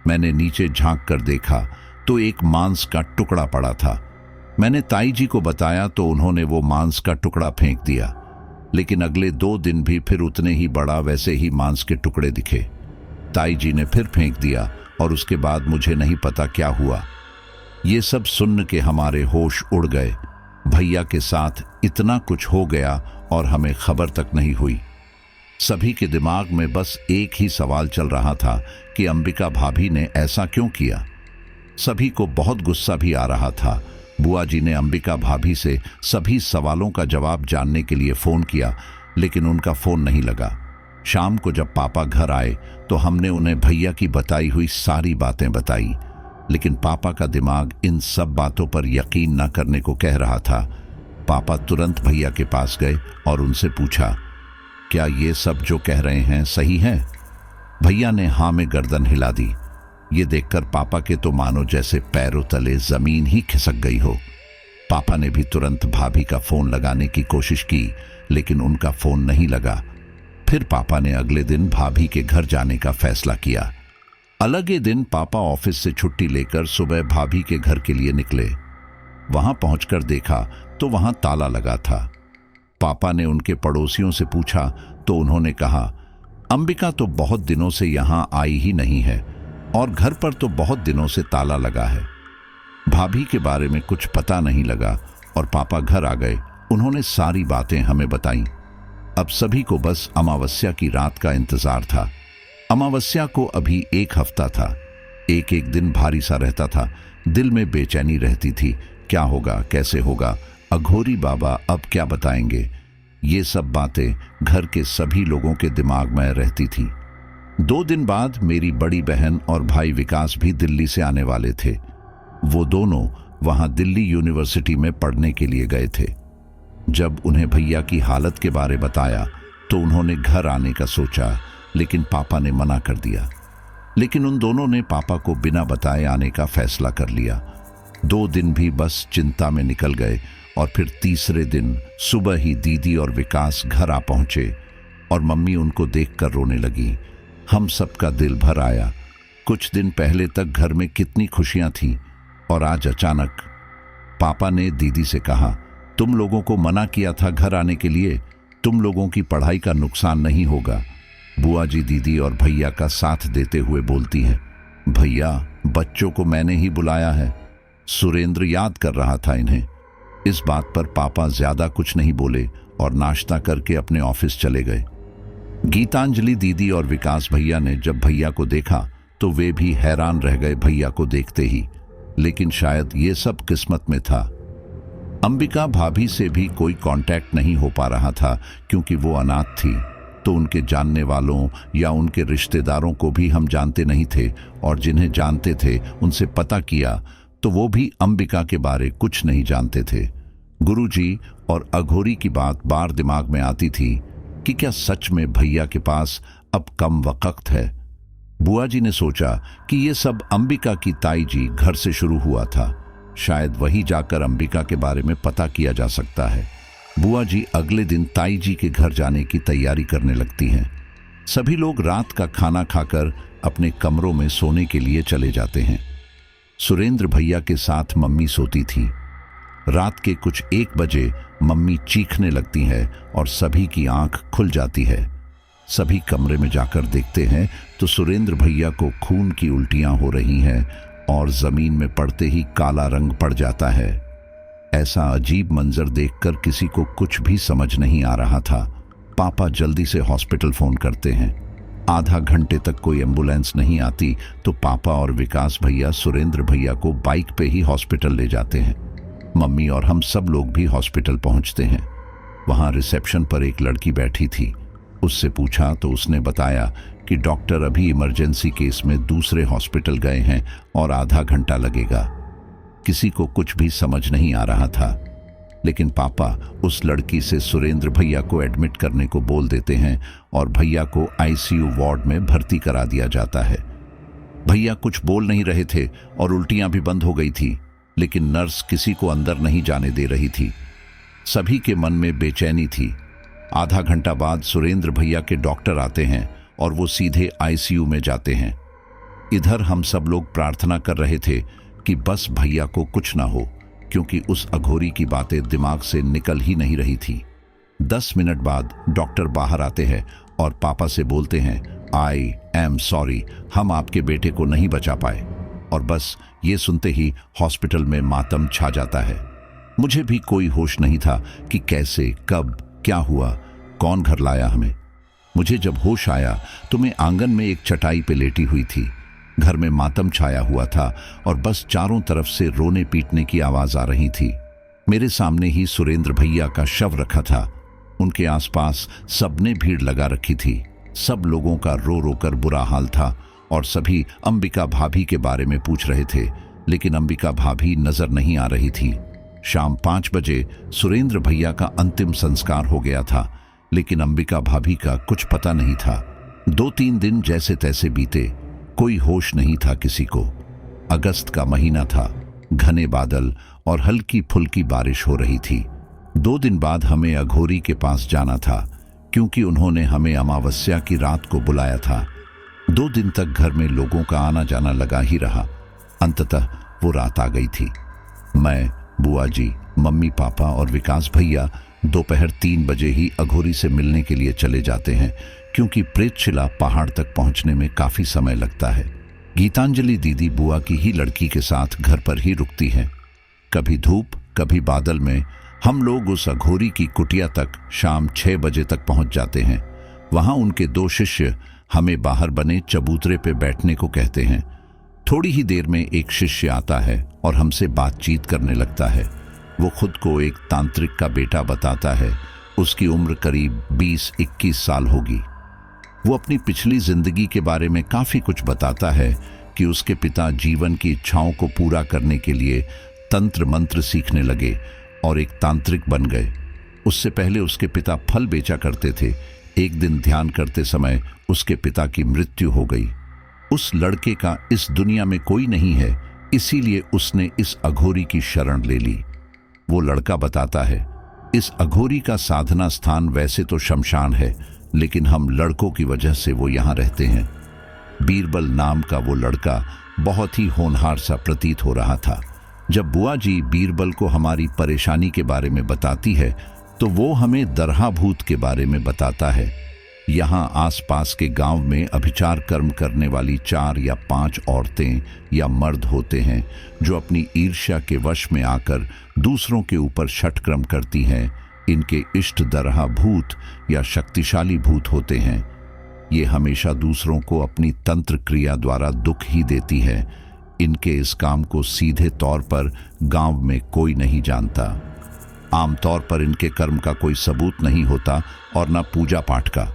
Speaker 1: मैंने नीचे झांक कर देखा तो एक मांस का टुकड़ा पड़ा था। मैंने ताई जी को बताया तो उन्होंने वो मांस का टुकड़ा फेंक दिया, लेकिन अगले 2 दिन भी फिर उतने ही बड़ा वैसे ही मांस के टुकड़े दिखे। ताई जी ने फिर फेंक दिया और उसके बाद मुझे नहीं पता क्या हुआ। ये सब सुन के हमारे होश उड़ गए। भैया के साथ इतना कुछ हो गया और हमें खबर तक नहीं हुई। सभी के दिमाग में बस एक ही सवाल चल रहा था कि अंबिका भाभी ने ऐसा क्यों किया। सभी को बहुत गुस्सा भी आ रहा था। बुआ जी ने अंबिका भाभी से सभी सवालों का जवाब जानने के लिए फोन किया, लेकिन उनका फोन नहीं लगा। शाम को जब पापा घर आए तो हमने उन्हें भैया की बताई हुई सारी बातें बताई, लेकिन पापा का दिमाग इन सब बातों पर यकीन न करने को कह रहा था। पापा तुरंत भैया के पास गए और उनसे पूछा, क्या ये सब जो कह रहे हैं सही है? भैया ने हाँ में गर्दन हिला दी। ये देखकर पापा के तो मानो जैसे पैरों तले जमीन ही खिसक गई हो। पापा ने भी तुरंत भाभी का फोन लगाने की कोशिश की, लेकिन उनका फोन नहीं लगा। फिर पापा ने अगले दिन भाभी के घर जाने का फैसला किया। अलग ही दिन पापा ऑफिस से छुट्टी लेकर सुबह भाभी के घर के लिए निकले। वहां पहुंचकर देखा तो वहां ताला लगा था। पापा ने उनके पड़ोसियों से पूछा तो उन्होंने कहा, अंबिका तो बहुत दिनों से यहां आई ही नहीं है और घर पर तो बहुत दिनों से ताला लगा है। भाभी के बारे में कुछ पता नहीं लगा और पापा घर आ गए। उन्होंने सारी बातें हमें बताई। अब सभी को बस अमावस्या की रात का इंतजार था। अमावस्या को अभी 1 हफ्ता था। एक एक दिन भारी सा रहता था। दिल में बेचैनी रहती थी, क्या होगा, कैसे होगा, अघोरी बाबा अब क्या बताएंगे। ये सब बातें घर के सभी लोगों के दिमाग में रहती थी। 2 दिन बाद मेरी बड़ी बहन और भाई विकास भी दिल्ली से आने वाले थे। वो दोनों वहां दिल्ली यूनिवर्सिटी में पढ़ने के लिए गए थे। जब उन्हें भैया की हालत के बारे बताया तो उन्होंने घर आने का सोचा, लेकिन पापा ने मना कर दिया। लेकिन उन दोनों ने पापा को बिना बताए आने का फैसला कर लिया। 2 दिन भी बस चिंता में निकल गए और फिर तीसरे दिन सुबह ही दीदी और विकास घर आ पहुंचे और मम्मी उनको देखकर रोने लगी। हम सबका दिल भर आया। कुछ दिन पहले तक घर में कितनी खुशियां थीं और आज अचानक। पापा ने दीदी से कहा, तुम लोगों को मना किया था घर आने के लिए, तुम लोगों की पढ़ाई का नुकसान नहीं होगा। बुआ जी दीदी और भैया का साथ देते हुए बोलती हैं, भैया बच्चों को मैंने ही बुलाया है, सुरेंद्र याद कर रहा था इन्हें। इस बात पर पापा ज्यादा कुछ नहीं बोले और नाश्ता करके अपने ऑफिस चले गए। गीतांजलि दीदी और विकास भैया ने जब भैया को देखा तो वे भी हैरान रह गए भैया को देखते ही, लेकिन शायद ये सब किस्मत में था। अंबिका भाभी से भी कोई कांटेक्ट नहीं हो पा रहा था क्योंकि वो अनाथ थी, तो उनके जानने वालों या उनके रिश्तेदारों को भी हम जानते नहीं थे और जिन्हें जानते थे उनसे पता किया तो वो भी अंबिका के बारे कुछ नहीं जानते थे। गुरुजी और अघोरी की बात बार दिमाग में आती थी कि क्या सच में भैया के पास अब कम वक्त है। बुआ जी ने सोचा कि ये सब अंबिका की ताई जी घर से शुरू हुआ था, शायद वही जाकर अंबिका के बारे में पता किया जा सकता है। बुआ जी अगले दिन ताई जी के घर जाने की तैयारी करने लगती हैं। सभी लोग रात का खाना खाकर अपने कमरों में सोने के लिए चले जाते हैं। सुरेंद्र भैया के साथ मम्मी सोती थी। रात के कुछ 1 बजे मम्मी चीखने लगती है और सभी की आंख खुल जाती है। सभी कमरे में जाकर देखते हैं तो सुरेंद्र भैया को खून की उल्टियां हो रही हैं और जमीन में पड़ते ही काला रंग पड़ जाता है। ऐसा अजीब मंजर देखकर किसी को कुछ भी समझ नहीं आ रहा था। पापा जल्दी से हॉस्पिटल फोन करते हैं। आधा घंटे तक कोई एम्बुलेंस नहीं आती तो पापा और विकास भैया सुरेंद्र भैया को बाइक पे ही हॉस्पिटल ले जाते हैं। मम्मी और हम सब लोग भी हॉस्पिटल पहुंचते हैं। वहां रिसेप्शन पर एक लड़की बैठी थी। उससे पूछा तो उसने बताया कि डॉक्टर अभी इमरजेंसी केस में दूसरे हॉस्पिटल गए हैं और आधा घंटा लगेगा। किसी को कुछ भी समझ नहीं आ रहा था, लेकिन पापा उस लड़की से सुरेंद्र भैया को एडमिट करने को बोल देते हैं और भैया को आईसीयू वार्ड में भर्ती करा दिया जाता है। भैया कुछ बोल नहीं रहे थे और उल्टियां भी बंद हो गई थी, लेकिन नर्स किसी को अंदर नहीं जाने दे रही थी। सभी के मन में बेचैनी थी। आधा घंटा बाद सुरेंद्र भैया के डॉक्टर आते हैं और वो सीधे आईसीयू में जाते हैं। इधर हम सब लोग प्रार्थना कर रहे थे कि बस भैया को कुछ ना हो, क्योंकि उस अघोरी की बातें दिमाग से निकल ही नहीं रही थी। 10 मिनट बाद डॉक्टर बाहर आते हैं और पापा से बोलते हैं, आई एम सॉरी, हम आपके बेटे को नहीं बचा पाए। और बस ये सुनते ही हॉस्पिटल में मातम छा जाता है। मुझे भी कोई होश नहीं था कि कैसे, कब, क्या हुआ, कौन घर लाया हमें। मुझे जब होश आया तो मैं आंगन में एक चटाई पे लेटी हुई थी। घर में मातम छाया हुआ था और बस चारों तरफ से रोने पीटने की आवाज आ रही थी। मेरे सामने ही सुरेंद्र भैया का शव रखा था। उनके आसपास सबने भीड़ लगा रखी थी। सब लोगों का रो रो कर बुरा हाल था और सभी अंबिका भाभी के बारे में पूछ रहे थे, लेकिन अंबिका भाभी नजर नहीं आ रही थी। शाम 5 बजे सुरेंद्र भैया का अंतिम संस्कार हो गया था, लेकिन अंबिका भाभी का कुछ पता नहीं था। 2-3 दिन जैसे तैसे बीते, कोई होश नहीं था किसी को। अगस्त का महीना था, घने बादल और हल्की फुल्की बारिश हो रही थी। 2 दिन बाद हमें अघोरी के पास जाना था, क्योंकि उन्होंने हमें अमावस्या की रात को बुलाया था। 2 दिन तक घर में लोगों का आना जाना लगा ही रहा। अंततः वो रात आ गई थी। मैं, बुआ जी, मम्मी पापा और विकास भैया दोपहर 3 बजे ही अघोरी से मिलने के लिए चले जाते हैं, क्योंकि प्रेतशिला पहाड़ तक पहुंचने में काफी समय लगता है। गीतांजलि दीदी बुआ की ही लड़की के साथ घर पर ही रुकती है। कभी धूप, कभी बादल में हम लोग उस अघोरी की कुटिया तक शाम 6 बजे तक पहुंच जाते हैं। वहां उनके 2 शिष्य हमें बाहर बने चबूतरे पे बैठने को कहते हैं। थोड़ी ही देर में एक शिष्य आता है और हमसे बातचीत करने लगता है। वो खुद को एक तांत्रिक का बेटा बताता है। उसकी उम्र करीब 20-21 साल होगी। वो अपनी पिछली जिंदगी के बारे में काफी कुछ बताता है कि उसके पिता जीवन की इच्छाओं को पूरा करने के लिए तंत्र मंत्र सीखने लगे और एक तांत्रिक बन गए। उससे पहले उसके पिता फल बेचा करते थे। एक दिन ध्यान करते समय उसके पिता की मृत्यु हो गई। उस लड़के का इस दुनिया में कोई नहीं है, इसीलिए उसने इस अघोरी की शरण ले ली। वो लड़का बताता है, इस अघोरी का साधना स्थान वैसे तो शमशान है, लेकिन हम लड़कों की वजह से वो यहाँ रहते हैं। बीरबल नाम का वो लड़का बहुत ही होनहार सा प्रतीत हो रहा था। जब बुआ जी बीरबल को हमारी परेशानी के बारे में बताती है, तो वो हमें दरहा भूत के बारे में बताता है। यहाँ आसपास के गांव में अभिचार कर्म करने वाली 4 या 5 औरतें या मर्द होते हैं, जो अपनी ईर्ष्या के वश में आकर दूसरों के ऊपर षटक्रम करती हैं। इनके इष्ट दरहा भूत या शक्तिशाली भूत होते हैं। ये हमेशा दूसरों को अपनी तंत्र क्रिया द्वारा दुख ही देती है। इनके इस काम को सीधे तौर पर गांव में कोई नहीं जानता। आमतौर पर इनके कर्म का कोई सबूत नहीं होता और न पूजा पाठ का।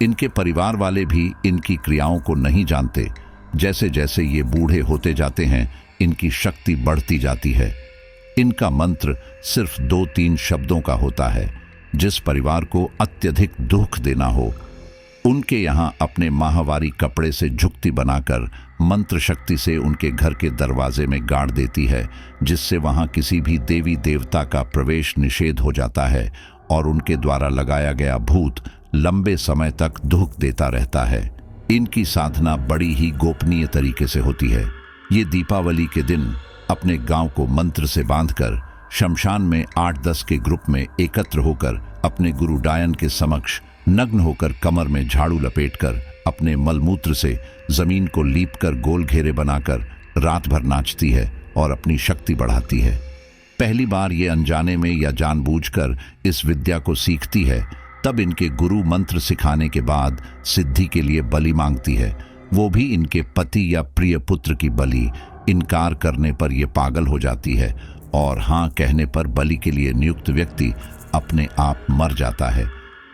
Speaker 1: इनके परिवार वाले भी इनकी क्रियाओं को नहीं जानते। जैसे जैसे ये बूढ़े होते जाते हैं, इनकी शक्ति बढ़ती जाती है। इनका मंत्र सिर्फ 2-3 शब्दों का होता है। जिस परिवार को अत्यधिक दुख देना हो, उनके यहाँ अपने माहवारी कपड़े से झुकती बनाकर मंत्र शक्ति से उनके घर के दरवाजे में गाड़ देती है, जिससे वहाँ किसी भी देवी देवता का प्रवेश निषेध हो जाता है और उनके द्वारा लगाया गया भूत लंबे समय तक दुख देता रहता है। इनकी साधना बड़ी ही गोपनीय तरीके से होती है। ये दीपावली के दिन अपने गांव को मंत्र से बांधकर शमशान में 8-10 के ग्रुप में एकत्र होकर अपने गुरु डायन के समक्ष नग्न होकर कमर में झाड़ू लपेटकर अपने मलमूत्र से जमीन को लीपकर गोल घेरे बनाकर रात भर नाचती है और अपनी शक्ति बढ़ाती है। पहली बार ये अनजाने में या जानबूझकर इस विद्या को सीखती है, तब इनके गुरु मंत्र सिखाने के बाद सिद्धि के लिए बलि मांगती है, वो भी इनके पति या प्रिय पुत्र की बलि। इनकार करने पर यह पागल हो जाती है और हाँ कहने पर बलि के लिए नियुक्त व्यक्ति अपने आप मर जाता है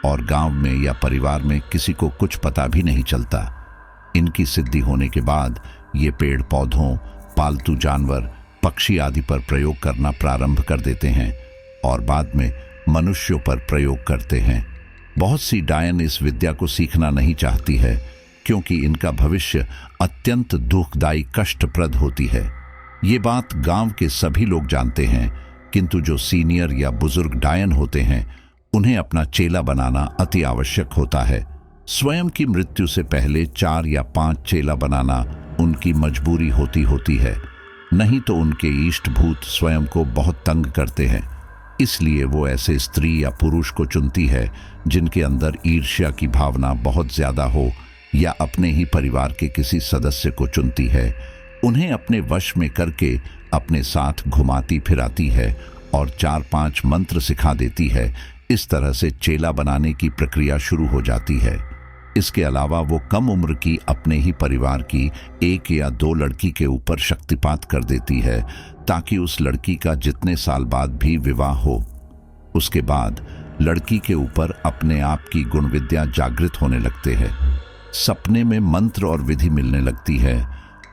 Speaker 1: और गांव में या परिवार में किसी को कुछ पता भी नहीं चलता। इनकी सिद्धि होने के बाद ये पेड़ पौधों, पालतू जानवर, पक्षी आदि पर प्रयोग करना प्रारंभ कर देते हैं और बाद में मनुष्यों पर प्रयोग करते हैं। बहुत सी डायन इस विद्या को सीखना नहीं चाहती है क्योंकि इनका भविष्य अत्यंत दुखदायी, कष्टप्रद होती है। ये बात गांव के सभी लोग जानते हैं, किंतु जो सीनियर या बुजुर्ग डायन होते हैं उन्हें अपना चेला बनाना अति आवश्यक होता है। स्वयं की मृत्यु से पहले 4 या 5 चेला बनाना उनकी मजबूरी होती है, नहीं तो उनके इष्ट भूत स्वयं को बहुत तंग करते हैं। इसलिए वो ऐसे स्त्री या पुरुष को चुनती है जिनके अंदर ईर्ष्या की भावना बहुत ज्यादा हो, या अपने ही परिवार के किसी सदस्य को चुनती है। उन्हें अपने वश में करके अपने साथ घुमाती फिराती है और 4-5 मंत्र सिखा देती है। इस तरह से चेला बनाने की प्रक्रिया शुरू हो जाती है। इसके अलावा वो कम उम्र की अपने ही परिवार की 1 या 2 लड़की के ऊपर शक्तिपात कर देती है ताकि उस लड़की का जितने साल बाद भी विवाह हो। उसके बाद लड़की के ऊपर अपने आप की गुण विद्या जागृत होने लगते हैं। सपने में मंत्र और विधि मिलने लगती है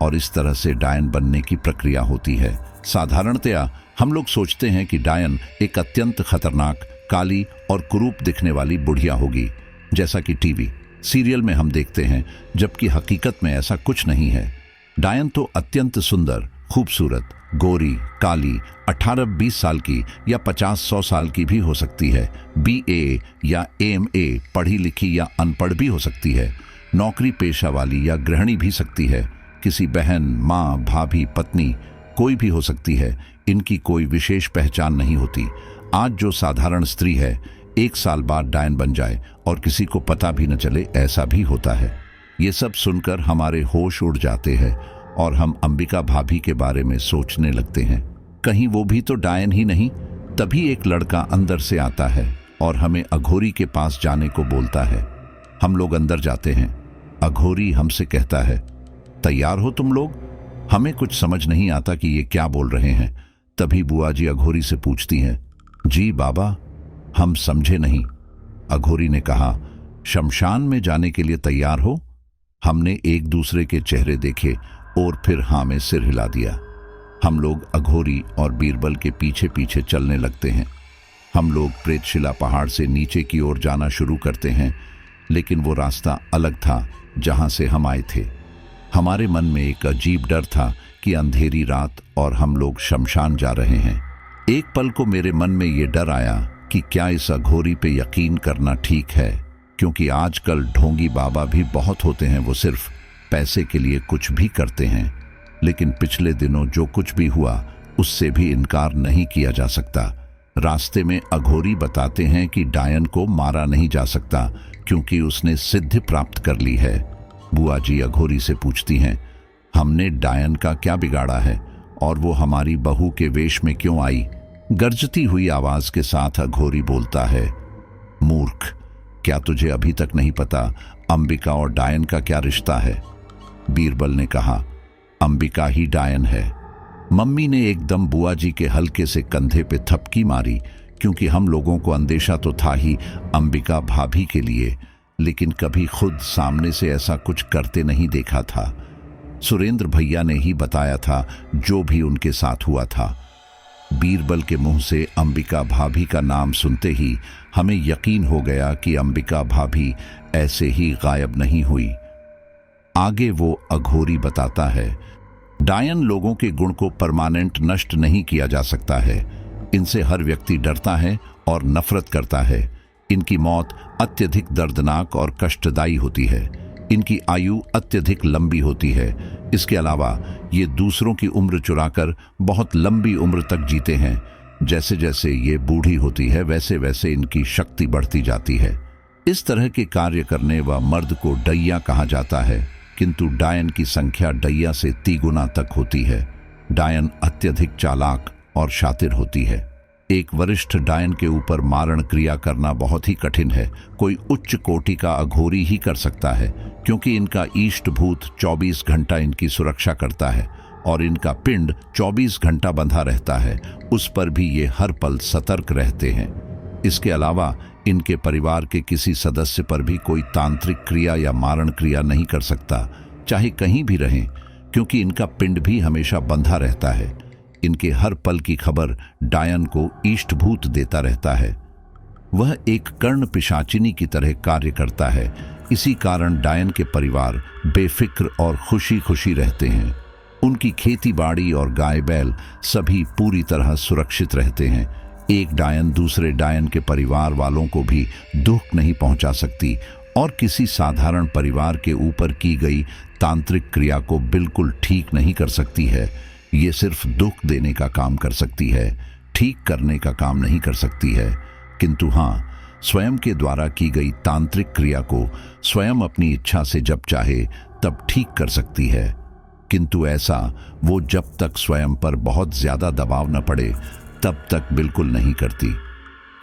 Speaker 1: और इस तरह से डायन बनने की प्रक्रिया होती है। साधारणतया हम लोग सोचते हैं कि डायन एक अत्यंत खतरनाक, काली और कुरूप दिखने वाली बुढ़िया होगी, जैसा कि टीवी सीरियल में हम देखते हैं, जबकि हकीकत में ऐसा कुछ नहीं है। डायन तो अत्यंत सुंदर, खूबसूरत, गोरी, काली, 18-20 साल की या 50-100 साल की भी हो सकती है। BA या AMA पढ़ी लिखी या अनपढ़ भी हो सकती है। नौकरी पेशा वाली या गृहिणी भी सकती है। किसी बहन, माँ, भाभी, पत्नी कोई भी हो सकती है। इनकी कोई विशेष पहचान नहीं होती। आज जो साधारण स्त्री है 1 साल बाद डायन बन जाए और किसी को पता भी न चले, ऐसा भी होता है। ये सब सुनकर हमारे होश उड़ जाते हैं और हम अंबिका भाभी के बारे में सोचने लगते हैं, कहीं वो भी तो डायन ही नहीं। तभी एक लड़का अंदर से आता है और हमें अघोरी के पास जाने को बोलता है। हम लोग अंदर जाते हैं। अघोरी हमसे कहता है, तैयार हो तुम लोग? हमें कुछ समझ नहीं आता कि ये क्या बोल रहे हैं। तभी बुआ जी अघोरी से पूछती हैं, जी बाबा, हम समझे नहीं। अघोरी ने कहा, शमशान में जाने के लिए तैयार हो? हमने एक दूसरे के चेहरे देखे और फिर हाँ में सिर हिला दिया। हम लोग अघोरी और बीरबल के पीछे पीछे चलने लगते हैं। हम लोग प्रेतशिला पहाड़ से नीचे की ओर जाना शुरू करते हैं, लेकिन वो रास्ता अलग था जहां से हम आए थे। हमारे मन में एक अजीब डर था कि अंधेरी रात और हम लोग शमशान जा रहे हैं। एक पल को मेरे मन में ये डर आया कि क्या इस अघोरी पे यकीन करना ठीक है, क्योंकि आजकल ढोंगी बाबा भी बहुत होते हैं। वो सिर्फ पैसे के लिए कुछ भी करते हैं। लेकिन पिछले दिनों जो कुछ भी हुआ उससे भी इनकार नहीं किया जा सकता। रास्ते में अघोरी बताते हैं कि डायन को मारा नहीं जा सकता क्योंकि उसने सिद्धि प्राप्त कर ली है। बुआ जी अघोरी से पूछती हैं, हमने डायन का क्या बिगाड़ा है और वो हमारी बहू के वेश में क्यों आई? गर्जती हुई आवाज के साथ अघोरी बोलता है, मूर्ख, क्या तुझे अभी तक नहीं पता अंबिका और डायन का क्या रिश्ता है? बीरबल ने कहा, अंबिका ही डायन है। मम्मी ने एकदम बुआ जी के हल्के से कंधे पे थपकी मारी, क्योंकि हम लोगों को अंदेशा तो था ही अंबिका भाभी के लिए, लेकिन कभी खुद सामने से ऐसा कुछ करते नहीं देखा था। सुरेंद्र भैया ने ही बताया था जो भी उनके साथ हुआ था। बीरबल के मुंह से अंबिका भाभी का नाम सुनते ही हमें यकीन हो गया कि अंबिका भाभी ऐसे ही गायब नहीं हुई। आगे वो अघोरी बताता है, डायन लोगों के गुण को परमानेंट नष्ट नहीं किया जा सकता है। इनसे हर व्यक्ति डरता है और नफरत करता है। इनकी मौत अत्यधिक दर्दनाक और कष्टदायी होती है। इनकी आयु अत्यधिक लंबी होती है। इसके अलावा ये दूसरों की उम्र चुराकर बहुत लंबी उम्र तक जीते हैं। जैसे जैसे ये बूढ़ी होती है वैसे वैसे इनकी शक्ति बढ़ती जाती है। इस तरह के कार्य करने व मर्द को डैया कहा जाता है, किंतु डायन की संख्या डैया से 3 गुना तक होती है। डायन अत्यधिक चालाक और शातिर होती है। एक वरिष्ठ डायन के ऊपर मारण क्रिया करना बहुत ही कठिन है। कोई उच्च कोटि का अघोरी ही कर सकता है, क्योंकि इनका इष्ट भूत 24 घंटा इनकी सुरक्षा करता है और इनका पिंड 24 घंटा बंधा रहता है। उस पर भी ये हर पल सतर्क रहते हैं। इसके अलावा इनके परिवार के किसी सदस्य पर भी कोई तांत्रिक क्रिया या मारण क्रिया नहीं कर सकता, चाहे कहीं भी रहें, क्योंकि इनका पिंड भी हमेशा बंधा रहता है। इनके हर पल की खबर डायन को इष्टभूत देता रहता है। वह एक कर्ण पिशाचिनी की तरह कार्य करता है। इसी कारण डायन के परिवार बेफिक्र और खुशी खुशी रहते हैं। उनकी खेती बाड़ी और गाय बैल सभी पूरी तरह सुरक्षित रहते हैं। एक डायन दूसरे डायन के परिवार वालों को भी दुख नहीं पहुंचा सकती और किसी साधारण परिवार के ऊपर की गई तांत्रिक क्रिया को बिल्कुल ठीक नहीं कर सकती है। ये सिर्फ दुख देने का काम कर सकती है, ठीक करने का काम नहीं कर सकती है। किंतु हाँ, स्वयं के द्वारा की गई तांत्रिक क्रिया को स्वयं अपनी इच्छा से जब चाहे तब ठीक कर सकती है। किंतु ऐसा वो जब तक स्वयं पर बहुत ज्यादा दबाव न पड़े तब तक बिल्कुल नहीं करती।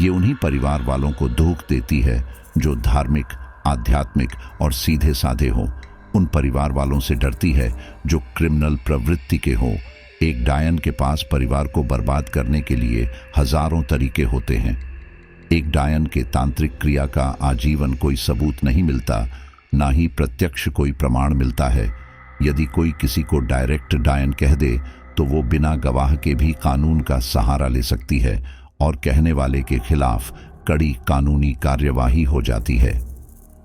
Speaker 1: ये उन्हीं परिवार वालों को दुख देती है जो धार्मिक, आध्यात्मिक और सीधे साधे हों। उन परिवार वालों से डरती है जो क्रिमिनल प्रवृत्ति के हों। एक डायन के पास परिवार को बर्बाद करने के लिए हजारों तरीके होते हैं। एक डायन के तांत्रिक क्रिया का आजीवन कोई सबूत नहीं मिलता, ना ही प्रत्यक्ष कोई प्रमाण मिलता है। यदि कोई किसी को डायरेक्ट डायन कह दे तो वो बिना गवाह के भी कानून का सहारा ले सकती है और कहने वाले के खिलाफ कड़ी कानूनी कार्यवाही हो जाती है।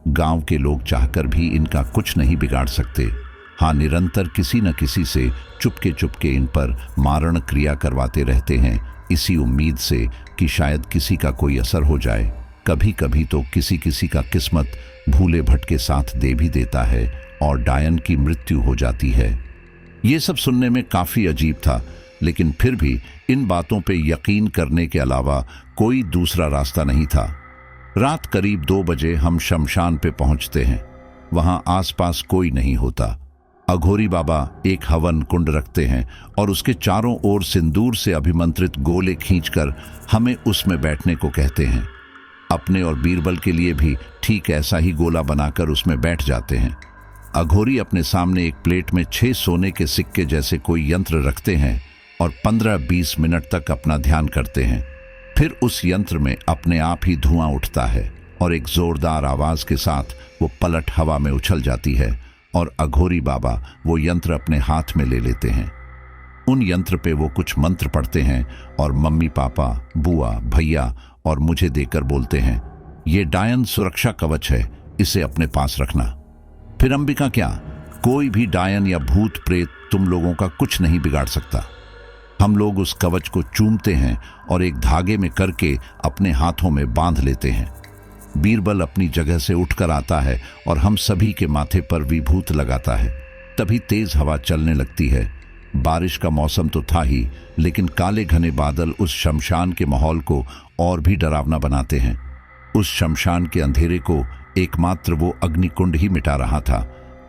Speaker 1: गांव के लोग चाहकर भी इनका कुछ नहीं बिगाड़ सकते। हाँ, निरंतर किसी न किसी से चुपके चुपके इन पर मारण क्रिया करवाते रहते हैं, इसी उम्मीद से कि शायद किसी का कोई असर हो जाए। कभी कभी तो किसी किसी का किस्मत भूले भटके साथ दे भी देता है और डायन की मृत्यु हो जाती है। ये सब सुनने में काफी अजीब था, लेकिन फिर भी इन बातों पे यकीन करने के अलावा कोई दूसरा रास्ता नहीं था। रात करीब 2 बजे हम शमशान पे पहुंचते हैं। वहां आसपास कोई नहीं होता। अघोरी बाबा एक हवन कुंड रखते हैं और उसके चारों ओर सिंदूर से अभिमंत्रित गोले खींचकर हमें उसमें बैठने को कहते हैं। अपने और बीरबल के लिए भी ठीक ऐसा ही गोला बनाकर उसमें बैठ जाते हैं। अघोरी अपने सामने एक प्लेट में 6 सोने के सिक्के जैसे कोई यंत्र रखते हैं और 15-20 मिनट तक अपना ध्यान करते हैं। फिर उस यंत्र में अपने आप ही धुआं उठता है और एक जोरदार आवाज के साथ वो पलट हवा में उछल जाती है और अघोरी बाबा वो यंत्र अपने हाथ में ले लेते हैं। उन यंत्र पे वो कुछ मंत्र पढ़ते हैं और मम्मी, पापा, बुआ, भैया और मुझे देकर बोलते हैं, ये डायन सुरक्षा कवच है, इसे अपने पास रखना। फिर अंबिका क्या, कोई भी डायन या भूत प्रेत तुम लोगों का कुछ नहीं बिगाड़ सकता। हम लोग उस कवच को चूमते हैं और एक धागे में करके अपने हाथों में बांध लेते हैं। बीरबल अपनी जगह से उठकर आता है और हम सभी के माथे पर विभूत लगाता है। तभी तेज हवा चलने लगती है। बारिश का मौसम तो था ही, लेकिन काले घने बादल उस शमशान के माहौल को और भी डरावना बनाते हैं। उस शमशान के अंधेरे को एकमात्र वो अग्निकुंड ही मिटा रहा था।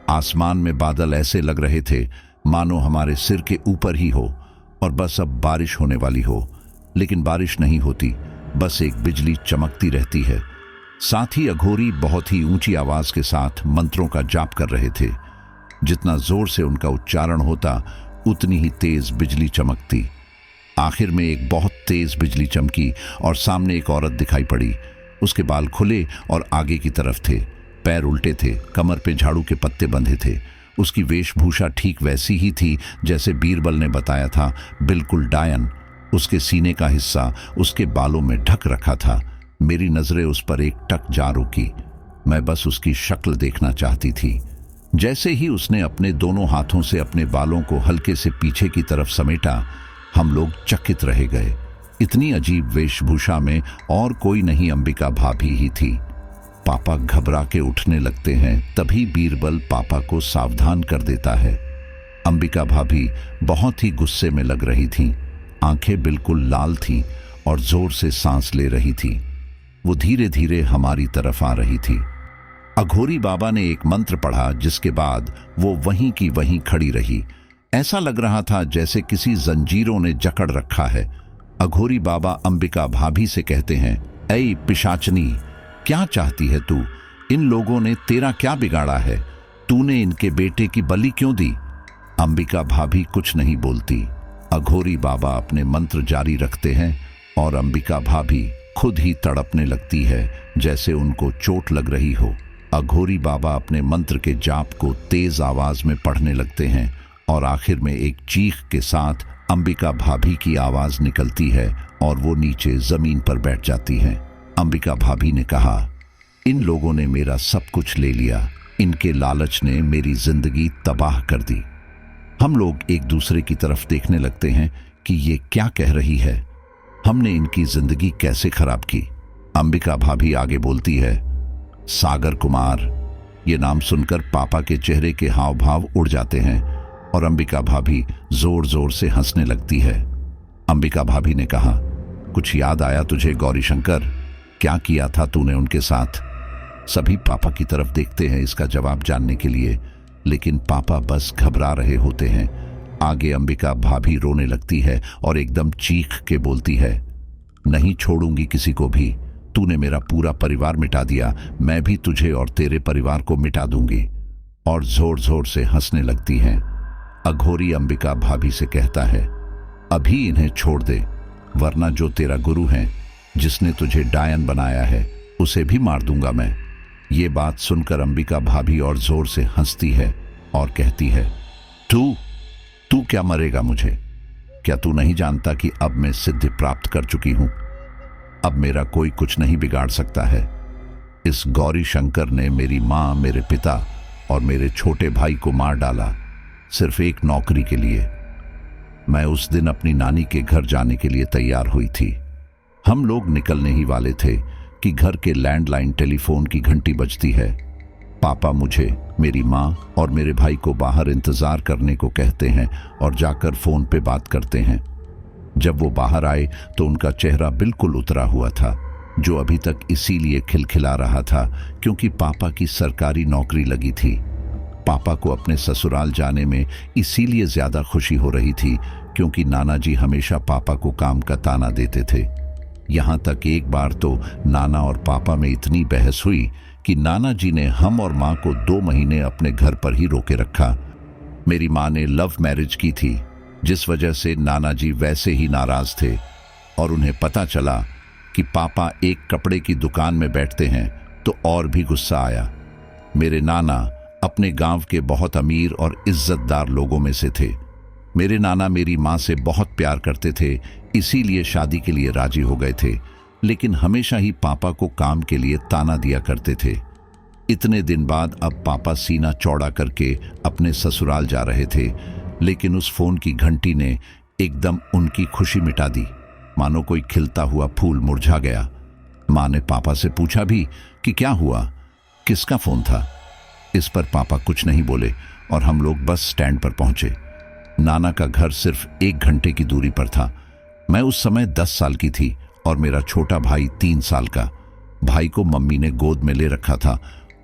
Speaker 1: आसमान में बादल ऐसे लग रहे थे मानो हमारे सिर के ऊपर ही हो और बस अब बारिश होने वाली हो, लेकिन बारिश नहीं होती, बस एक बिजली चमकती रहती है। साथ ही अघोरी बहुत ही ऊंची आवाज के साथ मंत्रों का जाप कर रहे थे। जितना जोर से उनका उच्चारण होता उतनी ही तेज बिजली चमकती। आखिर में एक बहुत तेज बिजली चमकी और सामने एक औरत दिखाई पड़ी। उसके बाल खुले और आगे की तरफ थे, पैर उल्टे थे, कमर पे झाड़ू के पत्ते बंधे थे। उसकी वेशभूषा ठीक वैसी ही थी जैसे बीरबल ने बताया था, बिल्कुल डायन। उसके सीने का हिस्सा उसके बालों में ढक रखा था। मेरी नजरें उस पर एक टक जा रुकी। मैं बस उसकी शक्ल देखना चाहती थी। जैसे ही उसने अपने दोनों हाथों से अपने बालों को हल्के से पीछे की तरफ समेटा, हम लोग चकित रह गए। इतनी अजीब वेशभूषा में और कोई नहीं, अंबिका भाभी ही थी। पापा घबरा के उठने लगते हैं, तभी बीरबल पापा को सावधान कर देता है। अंबिका भाभी बहुत ही गुस्से में लग रही थीं। आंखें बिल्कुल लाल थीं और जोर से सांस ले रही थी। वो धीरे धीरे हमारी तरफ आ रही थी। अघोरी बाबा ने एक मंत्र पढ़ा, जिसके बाद वो वहीं की वहीं खड़ी रही। ऐसा लग रहा था जैसे किसी जंजीरों ने जकड़ रखा है। अघोरी बाबा अंबिका भाभी से कहते हैं, ऐ पिशाचनी, क्या चाहती है तू? इन लोगों ने तेरा क्या बिगाड़ा है? तूने इनके बेटे की बलि क्यों दी? अंबिका भाभी कुछ नहीं बोलती। अघोरी बाबा अपने मंत्र जारी रखते हैं और अंबिका भाभी खुद ही तड़पने लगती है, जैसे उनको चोट लग रही हो। अघोरी बाबा अपने मंत्र के जाप को तेज आवाज में पढ़ने लगते हैं और आखिर में एक चीख के साथ अंबिका भाभी की आवाज निकलती है और वो नीचे जमीन पर बैठ जाती हैं। अंबिका भाभी ने कहा, इन लोगों ने मेरा सब कुछ ले लिया, इनके लालच ने मेरी जिंदगी तबाह कर दी। हम लोग एक दूसरे की तरफ देखने लगते हैं कि ये क्या कह रही है, हमने इनकी जिंदगी कैसे खराब की। अंबिका भाभी आगे बोलती है, सागर कुमार। ये नाम सुनकर पापा के चेहरे के हाव भाव उड़ जाते हैं और अंबिका भाभी जोर जोर से हंसने लगती है। अंबिका भाभी ने कहा, कुछ याद आया तुझे गौरीशंकर? क्या किया था तूने उनके साथ? सभी पापा की तरफ देखते हैं इसका जवाब जानने के लिए, लेकिन पापा बस घबरा रहे होते हैं। आगे अंबिका भाभी रोने लगती है और एकदम चीख के बोलती है, नहीं छोड़ूंगी किसी को भी। तूने मेरा पूरा परिवार मिटा दिया, मैं भी तुझे और तेरे परिवार को मिटा दूंगी। और जोर जोर से हंसने लगती हैं। अघोरी अंबिका भाभी से कहता है, अभी इन्हें छोड़ दे, वरना जो तेरा गुरु है, जिसने तुझे डायन बनाया है, उसे भी मार दूंगा मैं। ये बात सुनकर अंबिका भाभी और जोर से हंसती है और कहती है, तू क्या मरेगा मुझे? क्या तू नहीं जानता कि अब मैं सिद्धि प्राप्त कर चुकी हूं? अब मेरा कोई कुछ नहीं बिगाड़ सकता है। इस गौरी शंकर ने मेरी मां, मेरे पिता और मेरे छोटे भाई को मार डाला, सिर्फ एक नौकरी के लिए। मैं उस दिन अपनी नानी के घर जाने के लिए तैयार हुई थी। हम लोग निकलने ही वाले थे कि घर के लैंडलाइन टेलीफोन की घंटी बजती है। पापा मुझे, मेरी मां और मेरे भाई को बाहर इंतजार करने को कहते हैं और जाकर फोन पे बात करते हैं। जब वो बाहर आए तो उनका चेहरा बिल्कुल उतरा हुआ था, जो अभी तक इसीलिए खिलखिला रहा था क्योंकि पापा की सरकारी नौकरी लगी थी। पापा को अपने ससुराल जाने में इसीलिए ज्यादा खुशी हो रही थी क्योंकि नाना जी हमेशा पापा को काम का ताना देते थे। यहां तक एक बार तो नाना और पापा में इतनी बहस हुई कि नाना जी ने हम और मां को 2 महीने अपने घर पर ही रोके रखा। मेरी मां ने लव मैरिज की थी, जिस वजह से नाना जी वैसे ही नाराज थे और उन्हें पता चला कि पापा एक कपड़े की दुकान में बैठते हैं तो और भी गुस्सा आया। मेरे नाना अपने गांव के बहुत अमीर और इज्जतदार लोगों में से थे। मेरे नाना मेरी मां से बहुत प्यार करते थे, इसीलिए शादी के लिए राजी हो गए थे, लेकिन हमेशा ही पापा को काम के लिए ताना दिया करते थे। इतने दिन बाद अब पापा सीना चौड़ा करके अपने ससुराल जा रहे थे, लेकिन उस फोन की घंटी ने एकदम उनकी खुशी मिटा दी, मानो कोई खिलता हुआ फूल मुरझा गया। मां ने पापा से पूछा भी कि क्या हुआ, किसका फोन था? इस पर पापा कुछ नहीं बोले और हम लोग बस स्टैंड पर पहुंचे। नाना का घर सिर्फ 1 घंटे की दूरी पर था। मैं उस समय 10 साल की थी और मेरा छोटा भाई 3 साल का। भाई को मम्मी ने गोद में ले रखा था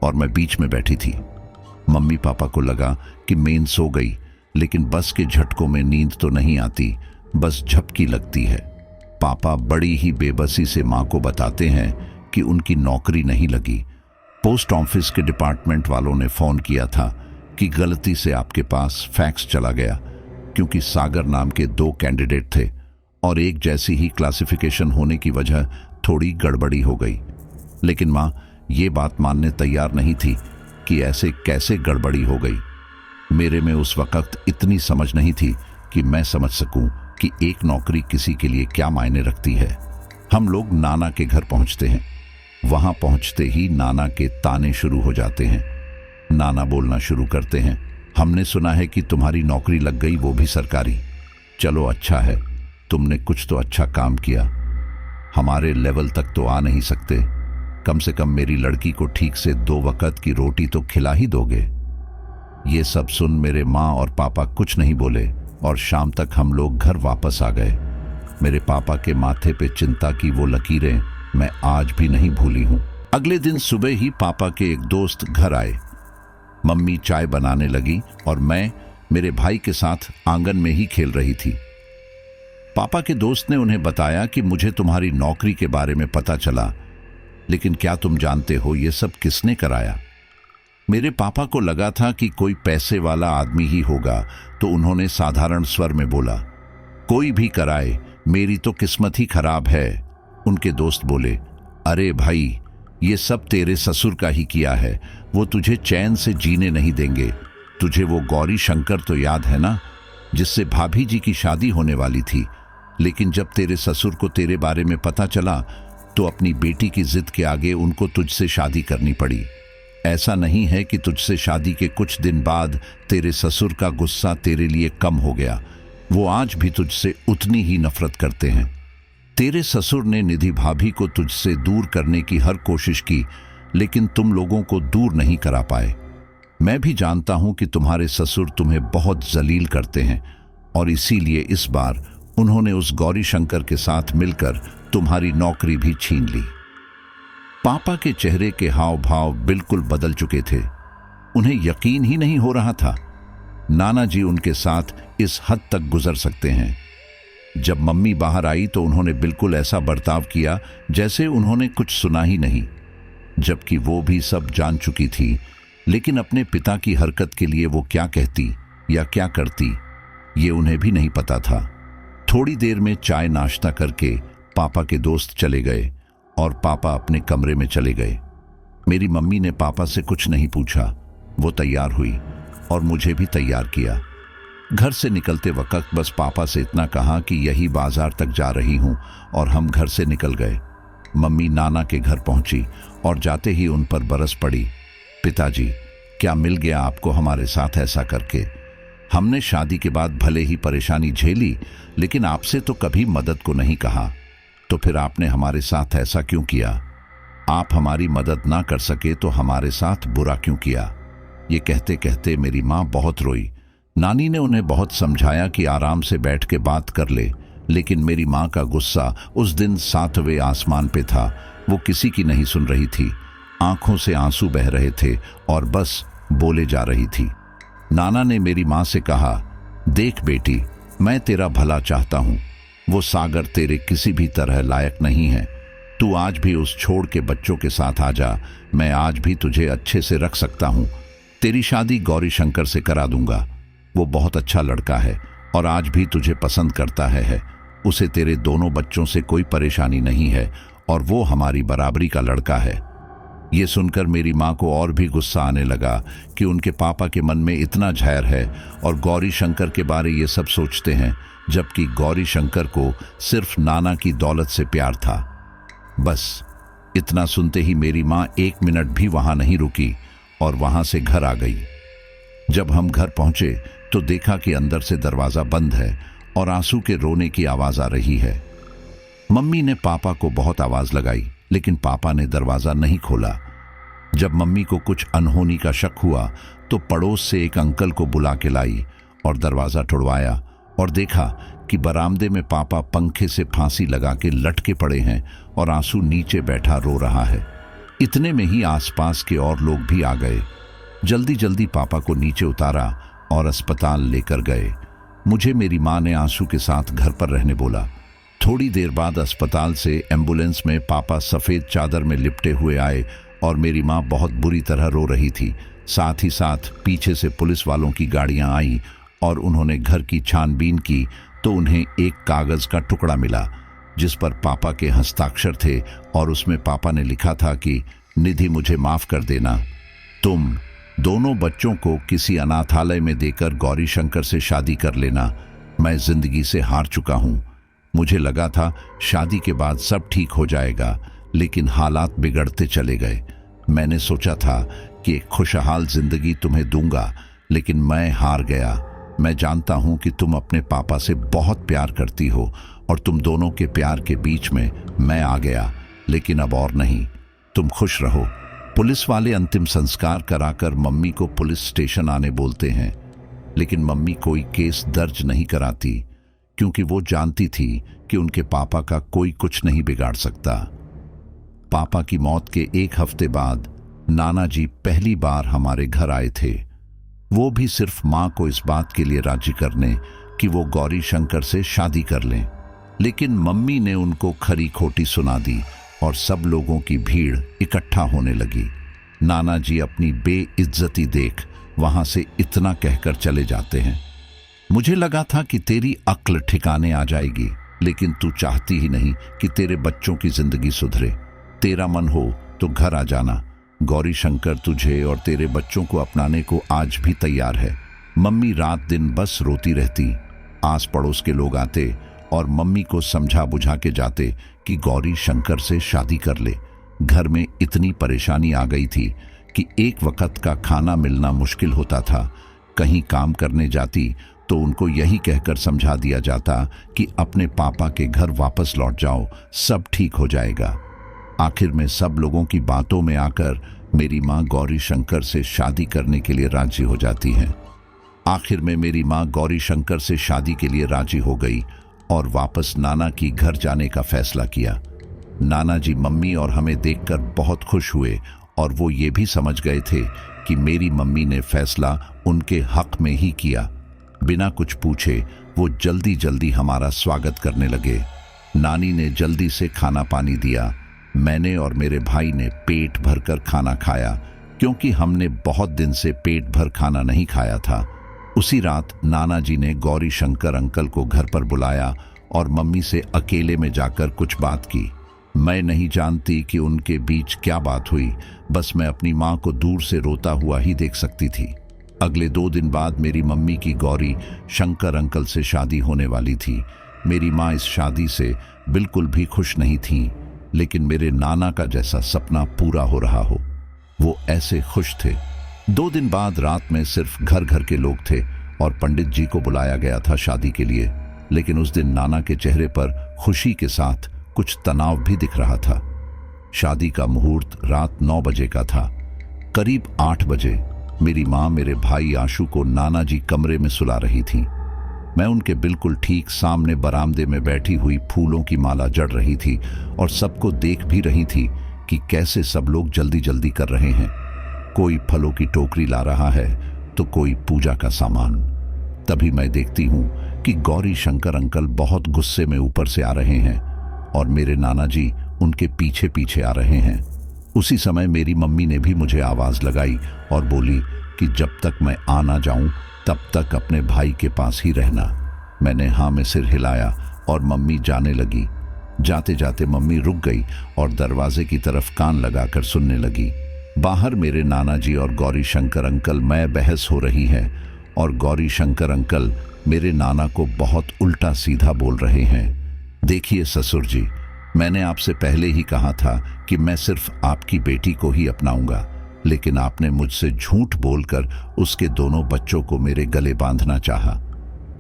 Speaker 1: और मैं बीच में बैठी थी। मम्मी पापा को लगा कि मेन सो गई, लेकिन बस के झटकों में नींद तो नहीं आती, बस झपकी लगती है। पापा बड़ी ही बेबसी से मां को बताते हैं कि उनकी नौकरी नहीं लगी। पोस्ट ऑफिस के डिपार्टमेंट वालों ने फोन किया था कि गलती से आपके पास फैक्स चला गया, क्योंकि सागर नाम के 2 कैंडिडेट थे और एक जैसी ही क्लासिफिकेशन होने की वजह थोड़ी गड़बड़ी हो गई। लेकिन मां ये बात मानने तैयार नहीं थी कि ऐसे कैसे गड़बड़ी हो गई। मेरे में उस वक्त इतनी समझ नहीं थी कि मैं समझ सकूं कि एक नौकरी किसी के लिए क्या मायने रखती है। हम लोग नाना के घर पहुंचते हैं। वहां पहुंचते ही नाना के ताने शुरू हो जाते हैं। नाना बोलना शुरू करते हैं, हमने सुना है कि तुम्हारी नौकरी लग गई, वो भी सरकारी। चलो अच्छा है, तुमने कुछ तो अच्छा काम किया। हमारे लेवल तक तो आ नहीं सकते, कम से कम मेरी लड़की को ठीक से 2 वक्त की रोटी तो खिला ही दोगे। ये सब सुन मेरे माँ और पापा कुछ नहीं बोले और शाम तक हम लोग घर वापस आ गए। मेरे पापा के माथे पे चिंता की वो लकीरें मैं आज भी नहीं भूली हूं। अगले दिन सुबह ही पापा के एक दोस्त घर आए। मम्मी चाय बनाने लगी और मैं मेरे भाई के साथ आंगन में ही खेल रही थी। पापा के दोस्त ने उन्हें बताया कि मुझे तुम्हारी नौकरी के बारे में पता चला, लेकिन क्या तुम जानते हो ये सब किसने कराया? मेरे पापा को लगा था कि कोई पैसे वाला आदमी ही होगा, तो उन्होंने साधारण स्वर में बोला, कोई भी कराए, मेरी तो किस्मत ही खराब है। उनके दोस्त बोले, अरे भाई, ये सब तेरे ससुर का ही किया है। वो तुझे चैन से जीने नहीं देंगे। तुझे वो गौरी शंकर तो याद है ना, जिससे भाभी जी की शादी होने वाली थी। लेकिन जब तेरे ससुर को तेरे बारे में पता चला तो अपनी बेटी की जिद के आगे उनको तुझसे शादी करनी पड़ी। ऐसा नहीं है कि तुझसे शादी के कुछ दिन बाद तेरे ससुर का गुस्सा तेरे लिए कम हो गया। वो आज भी तुझसे उतनी ही नफरत करते हैं। तेरे ससुर ने निधि भाभी को तुझसे दूर करने की हर कोशिश की, लेकिन तुम लोगों को दूर नहीं करा पाए। मैं भी जानता हूं कि तुम्हारे ससुर तुम्हें बहुत जलील करते हैं और इसीलिए इस बार उन्होंने उस गौरी शंकर के साथ मिलकर तुम्हारी नौकरी भी छीन ली। पापा के चेहरे के हाव भाव बिल्कुल बदल चुके थे। उन्हें यकीन ही नहीं हो रहा था नाना जी उनके साथ इस हद तक गुजर सकते हैं। जब मम्मी बाहर आई तो उन्होंने बिल्कुल ऐसा बर्ताव किया जैसे उन्होंने कुछ सुना ही नहीं, जबकि वो भी सब जान चुकी थी। लेकिन अपने पिता की हरकत के लिए वो क्या कहती या क्या करती, ये उन्हें भी नहीं पता था। थोड़ी देर में चाय नाश्ता करके पापा के दोस्त चले गए और पापा अपने कमरे में चले गए। मेरी मम्मी ने पापा से कुछ नहीं पूछा। वो तैयार हुई और मुझे भी तैयार किया। घर से निकलते वक्त बस पापा से इतना कहा कि यही बाजार तक जा रही हूं, और हम घर से निकल गए। मम्मी नाना के घर पहुंची और जाते ही उन पर बरस पड़ी। पिताजी, क्या मिल गया आपको हमारे साथ ऐसा करके? हमने शादी के बाद भले ही परेशानी झेली, लेकिन आपसे तो कभी मदद को नहीं कहा। तो फिर आपने हमारे साथ ऐसा क्यों किया? आप हमारी मदद ना कर सके तो हमारे साथ बुरा क्यों किया? ये कहते कहते मेरी माँ बहुत रोई। नानी ने उन्हें बहुत समझाया कि आराम से बैठ के बात कर ले, लेकिन मेरी माँ का गुस्सा उस दिन 7वें आसमान पे था। वो किसी की नहीं सुन रही थी। आंखों से आंसू बह रहे थे और बस बोले जा रही थी। नाना ने मेरी माँ से कहा, देख बेटी, मैं तेरा भला चाहता हूँ। वो सागर तेरे किसी भी तरह लायक नहीं है। तू आज भी उस छोड़ के बच्चों के साथ आ जा। मैं आज भी तुझे अच्छे से रख सकता हूँ। तेरी शादी गौरी शंकर से करा दूंगा। वो बहुत अच्छा लड़का है और आज भी तुझे पसंद करता है। उसे तेरे दोनों बच्चों से कोई परेशानी नहीं है और वो हमारी बराबरी का लड़का है। ये सुनकर मेरी माँ को और भी गुस्सा आने लगा कि उनके पापा के मन में इतना झैर है और गौरी शंकर के बारे ये सब सोचते हैं, जबकि गौरी शंकर को सिर्फ नाना की दौलत से प्यार था। बस इतना सुनते ही मेरी माँ 1 मिनट भी वहां नहीं रुकी और वहां से घर आ गई। जब हम घर पहुंचे तो देखा कि अंदर से दरवाजा बंद है और आंसू के रोने की आवाज आ रही है। मम्मी ने पापा को बहुत आवाज लगाई, लेकिन पापा ने दरवाजा नहीं खोला। जब मम्मी को कुछ अनहोनी का शक हुआ तो पड़ोस से एक अंकल को बुला के लाई और दरवाजा टुड़वाया और देखा कि बरामदे में पापा पंखे से फांसी लगा के लटके पड़े हैं और आंसू नीचे बैठा रो रहा है। इतने में ही आसपास के और लोग भी आ गए। जल्दी जल्दी पापा को नीचे उतारा और अस्पताल लेकर गए। मुझे मेरी माँ ने आंसू के साथ घर पर रहने बोला। थोड़ी देर बाद अस्पताल से एम्बुलेंस में पापा सफ़ेद चादर में लिपटे हुए आए और मेरी माँ बहुत बुरी तरह रो रही थी। साथ ही साथ पीछे से पुलिस वालों की गाड़ियाँ आईं और उन्होंने घर की छानबीन की तो उन्हें एक कागज़ का टुकड़ा मिला जिस पर पापा के हस्ताक्षर थे और उसमें पापा ने लिखा था कि निधि, मुझे माफ़ कर देना। तुम दोनों बच्चों को किसी अनाथालय में देकर गौरी शंकर से शादी कर लेना। मैं जिंदगी से हार चुका हूँ। मुझे लगा था शादी के बाद सब ठीक हो जाएगा, लेकिन हालात बिगड़ते चले गए। मैंने सोचा था कि एक खुशहाल जिंदगी तुम्हें दूंगा, लेकिन मैं हार गया। मैं जानता हूं कि तुम अपने पापा से बहुत प्यार करती हो और तुम दोनों के प्यार के बीच में मैं आ गया, लेकिन अब और नहीं। तुम खुश रहो। पुलिस वाले अंतिम संस्कार कराकर मम्मी को पुलिस स्टेशन आने बोलते हैं, लेकिन मम्मी कोई केस दर्ज नहीं कराती क्योंकि वो जानती थी कि उनके पापा का कोई कुछ नहीं बिगाड़ सकता। पापा की मौत के 1 हफ्ते बाद नाना जी पहली बार हमारे घर आए थे। वो भी सिर्फ माँ को इस बात के लिए राजी करने कि वो गौरी शंकर से शादी कर लें, लेकिन मम्मी ने उनको खरी खोटी सुना दी और सब लोगों की भीड़ इकट्ठा होने लगी। नाना जी अपनी बेइज्जती देख वहां से इतना कहकर चले जाते हैं, मुझे लगा था कि तेरी अक्ल ठिकाने आ जाएगी, लेकिन तू चाहती ही नहीं कि तेरे बच्चों की जिंदगी सुधरे। तेरा मन हो तो घर आ जाना। गौरी शंकर तुझे और तेरे बच्चों को अपनाने को आज भी तैयार है। मम्मी रात दिन बस रोती रहती। आस पड़ोस के लोग आते और मम्मी को समझा बुझा के जाते कि गौरी शंकर से शादी कर ले। घर में इतनी परेशानी आ गई थी कि एक वक्त का खाना मिलना मुश्किल होता था। कहीं काम करने जाती तो उनको यही कहकर समझा दिया जाता कि अपने पापा के घर वापस लौट जाओ, सब ठीक हो जाएगा। आखिर में सब लोगों की बातों में आकर मेरी माँ गौरी शंकर से शादी करने के लिए राजी हो जाती है। आखिर में मेरी माँ गौरी शंकर से शादी के लिए राजी हो गई और वापस नाना की घर जाने का फैसला किया। नाना जी मम्मी और हमें देखकर बहुत खुश हुए और वो ये भी समझ गए थे कि मेरी मम्मी ने फैसला उनके हक में ही किया। बिना कुछ पूछे वो जल्दी जल्दी हमारा स्वागत करने लगे। नानी ने जल्दी से खाना पानी दिया। मैंने और मेरे भाई ने पेट भरकर खाना खाया, क्योंकि हमने बहुत दिन से पेट भर खाना नहीं खाया था। उसी रात नाना जी ने गौरी शंकर अंकल को घर पर बुलाया और मम्मी से अकेले में जाकर कुछ बात की। मैं नहीं जानती कि उनके बीच क्या बात हुई, बस मैं अपनी माँ को दूर से रोता हुआ ही देख सकती थी। अगले 2 दिन बाद मेरी मम्मी की गौरी शंकर अंकल से शादी होने वाली थी। मेरी माँ इस शादी से बिल्कुल भी खुश नहीं थी, लेकिन मेरे नाना का जैसा सपना पूरा हो रहा हो, वो ऐसे खुश थे। 2 दिन बाद रात में सिर्फ घर घर के लोग थे और पंडित जी को बुलाया गया था शादी के लिए। लेकिन उस दिन नाना के चेहरे पर खुशी के साथ कुछ तनाव भी दिख रहा था। शादी का मुहूर्त रात 9 बजे का था। करीब 8 बजे मेरी माँ मेरे भाई आशु को नाना जी कमरे में सुला रही थी। मैं उनके बिल्कुल ठीक सामने बरामदे में बैठी हुई फूलों की माला जड़ रही थी और सबको देख भी रही थी कि कैसे सब लोग जल्दी जल्दी कर रहे हैं। कोई फलों की टोकरी ला रहा है तो कोई पूजा का सामान। तभी मैं देखती हूँ कि गौरी शंकर अंकल बहुत गुस्से में ऊपर से आ रहे हैं और मेरे नाना जी उनके पीछे पीछे आ रहे हैं। उसी समय मेरी मम्मी ने भी मुझे आवाज लगाई और बोली कि जब तक मैं आ ना जाऊं तब तक अपने भाई के पास ही रहना। मैंने हाँ में सिर हिलाया और मम्मी जाने लगी। जाते जाते मम्मी रुक गई और दरवाजे की तरफ कान लगाकर सुनने लगी। बाहर मेरे नाना जी और गौरी शंकर अंकल मैं बहस हो रही है और गौरी शंकर अंकल मेरे नाना को बहुत उल्टा सीधा बोल रहे हैं। देखिए ससुर जी, मैंने आपसे पहले ही कहा था कि मैं सिर्फ आपकी बेटी को ही अपनाऊंगा, लेकिन आपने मुझसे झूठ बोलकर उसके दोनों बच्चों को मेरे गले बांधना चाहा।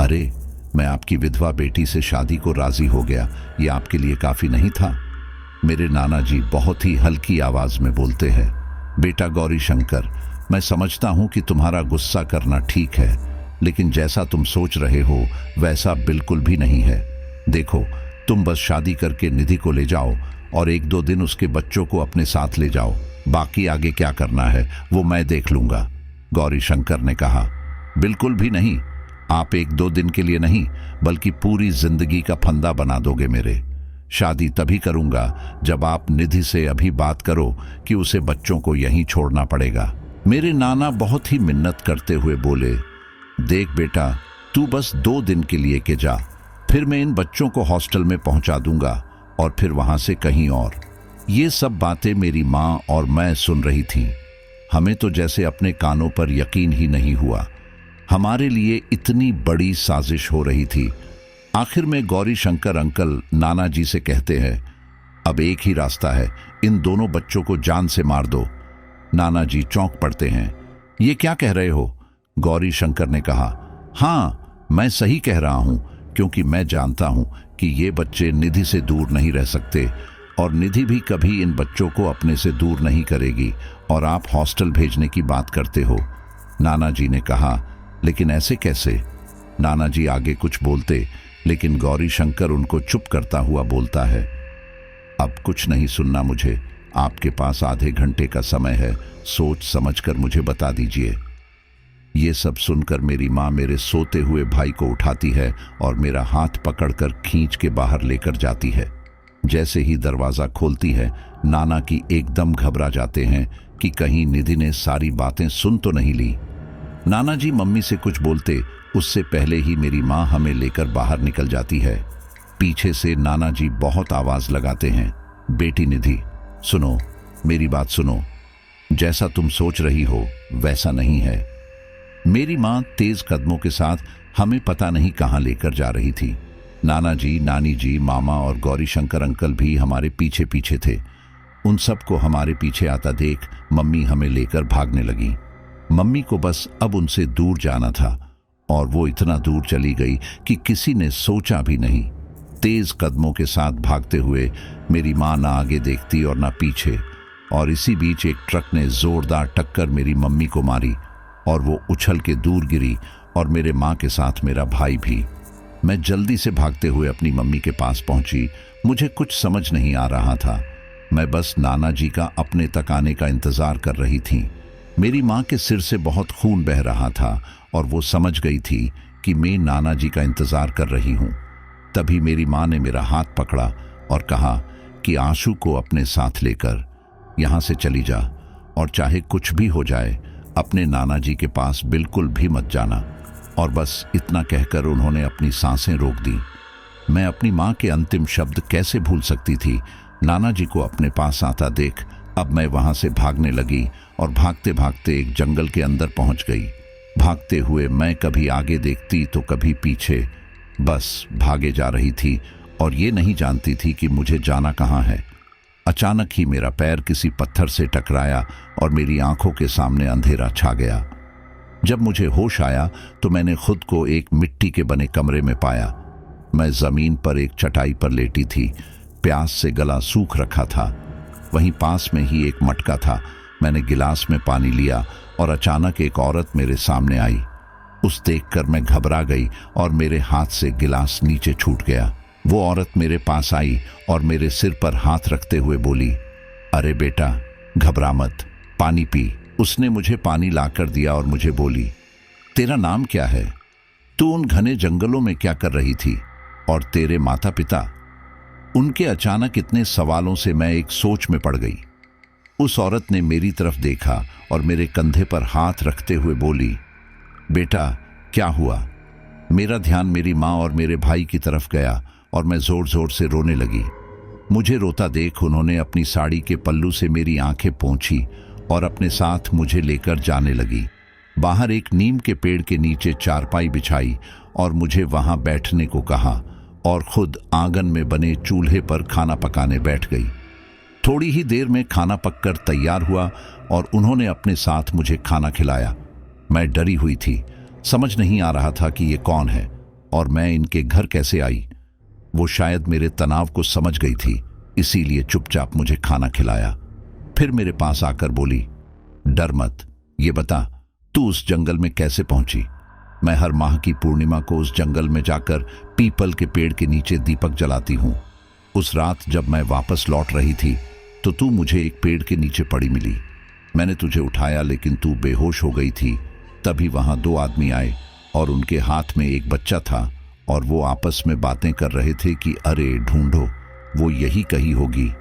Speaker 1: अरे, मैं आपकी विधवा बेटी से शादी को राजी हो गया, ये आपके लिए काफी नहीं था? मेरे नाना जी बहुत ही हल्की आवाज में बोलते हैं, बेटा गौरी शंकर, मैं समझता हूं कि तुम्हारा गुस्सा करना ठीक है, लेकिन जैसा तुम सोच रहे हो वैसा बिल्कुल भी नहीं है। देखो, तुम बस शादी करके निधि को ले जाओ और 1-2 दिन उसके बच्चों को अपने साथ ले जाओ। बाकी आगे क्या करना है वो मैं देख लूंगा। गौरी शंकर ने कहा, बिल्कुल भी नहीं। आप 1-2 दिन के लिए नहीं बल्कि पूरी जिंदगी का फंदा बना दोगे मेरे। शादी तभी करूंगा जब आप निधि से अभी बात करो कि उसे बच्चों को यहीं छोड़ना पड़ेगा। मेरे नाना बहुत ही मिन्नत करते हुए बोले, देख बेटा, तू बस 2 दिन के लिए के जा, फिर मैं इन बच्चों को हॉस्टल में पहुंचा दूंगा और फिर वहां से कहीं और। ये सब बातें मेरी माँ और मैं सुन रही थी। हमें तो जैसे अपने कानों पर यकीन ही नहीं हुआ। हमारे लिए इतनी बड़ी साजिश हो रही थी। आखिर में गौरी शंकर अंकल नाना जी से कहते हैं, अब एक ही रास्ता है, इन दोनों बच्चों को जान से मार दो। नाना जी चौंक पड़ते हैं। ये क्या कह रहे हो? गौरी शंकर ने कहा, हाँ, मैं सही कह रहा हूं, क्योंकि मैं जानता हूं कि ये बच्चे निधि से दूर नहीं रह सकते और निधि भी कभी इन बच्चों को अपने से दूर नहीं करेगी, और आप हॉस्टल भेजने की बात करते हो। नाना जी ने कहा, लेकिन ऐसे कैसे? नाना जी आगे कुछ बोलते, लेकिन गौरी शंकर उनको चुप करता हुआ बोलता है, अब कुछ नहीं सुनना मुझे, आपके पास आधे घंटे का समय है, सोच समझकर मुझे बता दीजिए। ये सब सुनकर मेरी माँ मेरे सोते हुए भाई को उठाती है और मेरा हाथ पकड़कर खींच के बाहर लेकर जाती है। जैसे ही दरवाजा खोलती है, नाना की एकदम घबरा जाते हैं कि कहीं निधि ने सारी बातें सुन तो नहीं ली। नाना जी मम्मी से कुछ बोलते उससे पहले ही मेरी माँ हमें लेकर बाहर निकल जाती है। पीछे से नाना जी बहुत आवाज लगाते हैं, बेटी निधि सुनो, मेरी बात सुनो, जैसा तुम सोच रही हो वैसा नहीं है। मेरी माँ तेज कदमों के साथ हमें पता नहीं कहाँ लेकर जा रही थी। नाना जी, नानी जी, मामा और गौरी शंकर अंकल भी हमारे पीछे पीछे थे। उन सबको हमारे पीछे आता देख मम्मी हमें लेकर भागने लगी। मम्मी को बस अब उनसे दूर जाना था और वो इतना दूर चली गई कि किसी ने सोचा भी नहीं। तेज कदमों के साथ भागते हुए मेरी माँ ना आगे देखती और ना पीछे, और इसी बीच एक ट्रक ने जोरदार टक्कर मेरी मम्मी को मारी और वो उछल के दूर गिरी, और मेरे माँ के साथ मेरा भाई भी। मैं जल्दी से भागते हुए अपनी मम्मी के पास पहुंची। मुझे कुछ समझ नहीं आ रहा था। मैं बस नाना जी का अपने तक आने का इंतजार कर रही थी। मेरी माँ के सिर से बहुत खून बह रहा था और वो समझ गई थी कि मैं नाना जी का इंतजार कर रही हूँ। तभी मेरी माँ ने मेरा हाथ पकड़ा और कहा कि आशु को अपने साथ लेकर यहाँ से चली जा, और चाहे कुछ भी हो जाए अपने नाना जी के पास बिल्कुल भी मत जाना। और बस इतना कहकर उन्होंने अपनी सांसें रोक दी। मैं अपनी माँ के अंतिम शब्द कैसे भूल सकती थी। नाना जी को अपने पास आता देख अब मैं वहां से भागने लगी और भागते भागते एक जंगल के अंदर पहुंच गई। भागते हुए मैं कभी आगे देखती तो कभी पीछे, बस भागे जा रही थी और ये नहीं जानती थी कि मुझे जाना कहाँ है। अचानक ही मेरा पैर किसी पत्थर से टकराया और मेरी आंखों के सामने अंधेरा छा गया। जब मुझे होश आया तो मैंने खुद को एक मिट्टी के बने कमरे में पाया। मैं जमीन पर एक चटाई पर लेटी थी, प्यास से गला सूख रखा था। वहीं पास में ही एक मटका था। मैंने गिलास में पानी लिया और अचानक एक औरत मेरे सामने आई। उस देखकर मैं घबरा गई और मेरे हाथ से गिलास नीचे छूट गया। वो औरत मेरे पास आई और मेरे सिर पर हाथ रखते हुए बोली, अरे बेटा घबरा मत, पानी पी। उसने मुझे पानी लाकर दिया और मुझे बोली, तेरा नाम क्या है? तू उन घने जंगलों में क्या कर रही थी? और तेरे माता पिता? उनके अचानक इतने सवालों से मैं एक सोच में पड़ गई। उस औरत ने मेरी तरफ देखा और मेरे कंधे पर हाथ रखते हुए बोली, बेटा क्या हुआ? मेरा ध्यान मेरी माँ और मेरे भाई की तरफ गया और मैं जोर जोर से रोने लगी। मुझे रोता देख उन्होंने अपनी साड़ी के पल्लू से मेरी आंखें पोंछी और अपने साथ मुझे लेकर जाने लगी। बाहर एक नीम के पेड़ के नीचे चारपाई बिछाई और मुझे वहां बैठने को कहा और खुद आंगन में बने चूल्हे पर खाना पकाने बैठ गई। थोड़ी ही देर में खाना पककर तैयार हुआ और उन्होंने अपने साथ मुझे खाना खिलाया। मैं डरी हुई थी, समझ नहीं आ रहा था कि ये कौन है और मैं इनके घर कैसे आई। वो शायद मेरे तनाव को समझ गई थी, इसीलिए चुपचाप मुझे खाना खिलाया। फिर मेरे पास आकर बोली, डर मत, ये बता तू उस जंगल में कैसे पहुंची? मैं हर माह की पूर्णिमा को उस जंगल में जाकर पीपल के पेड़ के नीचे दीपक जलाती हूँ। उस रात जब मैं वापस लौट रही थी तो तू मुझे एक पेड़ के नीचे पड़ी मिली। मैंने तुझे उठाया लेकिन तू बेहोश हो गई थी। तभी वहां दो आदमी आए और उनके हाथ में एक बच्चा था और वो आपस में बातें कर रहे थे कि अरे ढूंढो, वो यही कही होगी,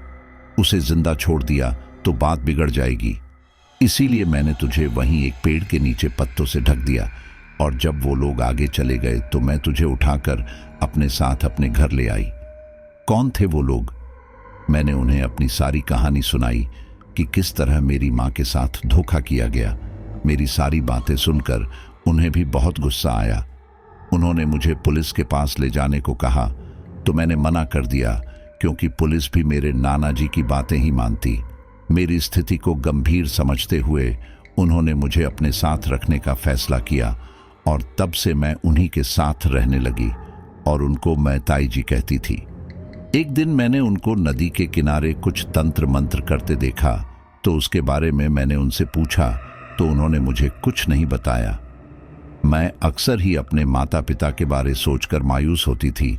Speaker 1: उसे जिंदा छोड़ दिया तो बात बिगड़ जाएगी। इसीलिए मैंने तुझे वहीं एक पेड़ के नीचे पत्तों से ढक दिया और जब वो लोग आगे चले गए तो मैं तुझे उठाकर अपने साथ अपने घर ले आई। कौन थे वो लोग? मैंने उन्हें अपनी सारी कहानी सुनाई कि किस तरह मेरी माँ के साथ धोखा किया गया। मेरी सारी बातें सुनकर उन्हें भी बहुत गुस्सा आया। उन्होंने मुझे पुलिस के पास ले जाने को कहा तो मैंने मना कर दिया क्योंकि पुलिस भी मेरे नाना जी की बातें ही मानती। मेरी स्थिति को गंभीर समझते हुए उन्होंने मुझे अपने साथ रखने का फैसला किया और तब से मैं उन्हीं के साथ रहने लगी और उनको मैं ताई जी कहती थी। एक दिन मैंने उनको नदी के किनारे कुछ तंत्र मंत्र करते देखा तो उसके बारे में मैंने उनसे पूछा तो उन्होंने मुझे कुछ नहीं बताया। मैं अक्सर ही अपने माता पिता के बारे सोचकर मायूस होती थी।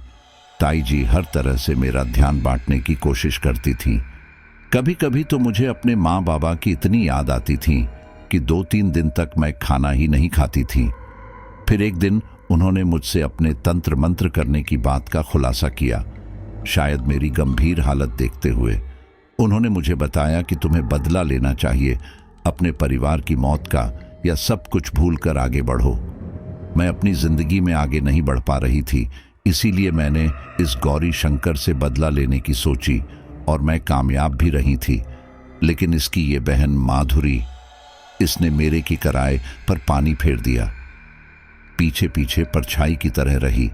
Speaker 1: ताई जी हर तरह से मेरा ध्यान बांटने की कोशिश करती थी। कभी कभी तो मुझे अपने माँ बाबा की इतनी याद आती थी कि 2-3 दिन तक मैं खाना ही नहीं खाती थी। फिर एक दिन उन्होंने मुझसे अपने तंत्र मंत्र करने की बात का खुलासा किया। शायद मेरी गंभीर हालत देखते हुए उन्होंने मुझे बताया कि तुम्हें बदला लेना चाहिए अपने परिवार की मौत का, या सब कुछ भूलकर आगे बढ़ो। मैं अपनी जिंदगी में आगे नहीं बढ़ पा रही थी इसीलिए मैंने इस गौरी शंकर से बदला लेने की सोची और मैं कामयाब भी रही थी। लेकिन इसकी ये बहन माधुरी, इसने मेरे की कराए पर पानी फेर दिया, पीछे पीछे परछाई की तरह रही।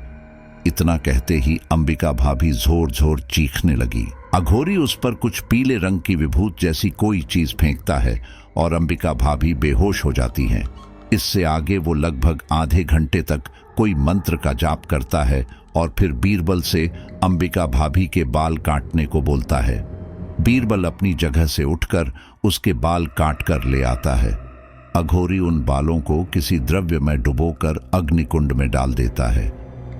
Speaker 1: इतना कहते ही अंबिका भाभी जोर जोर चीखने लगी। अघोरी उस पर कुछ पीले रंग की विभूत जैसी कोई चीज फेंकता है और अंबिका भाभी बेहोश हो जाती हैं। इससे आगे वो लगभग आधे घंटे तक कोई मंत्र का जाप करता है और फिर बीरबल से अंबिका भाभी के बाल काटने को बोलता है। बीरबल अपनी जगह से उठकर उसके बाल काट कर ले आता है। अघोरी उन बालों को किसी द्रव्य में डुबोकर अग्निकुंड में डाल देता है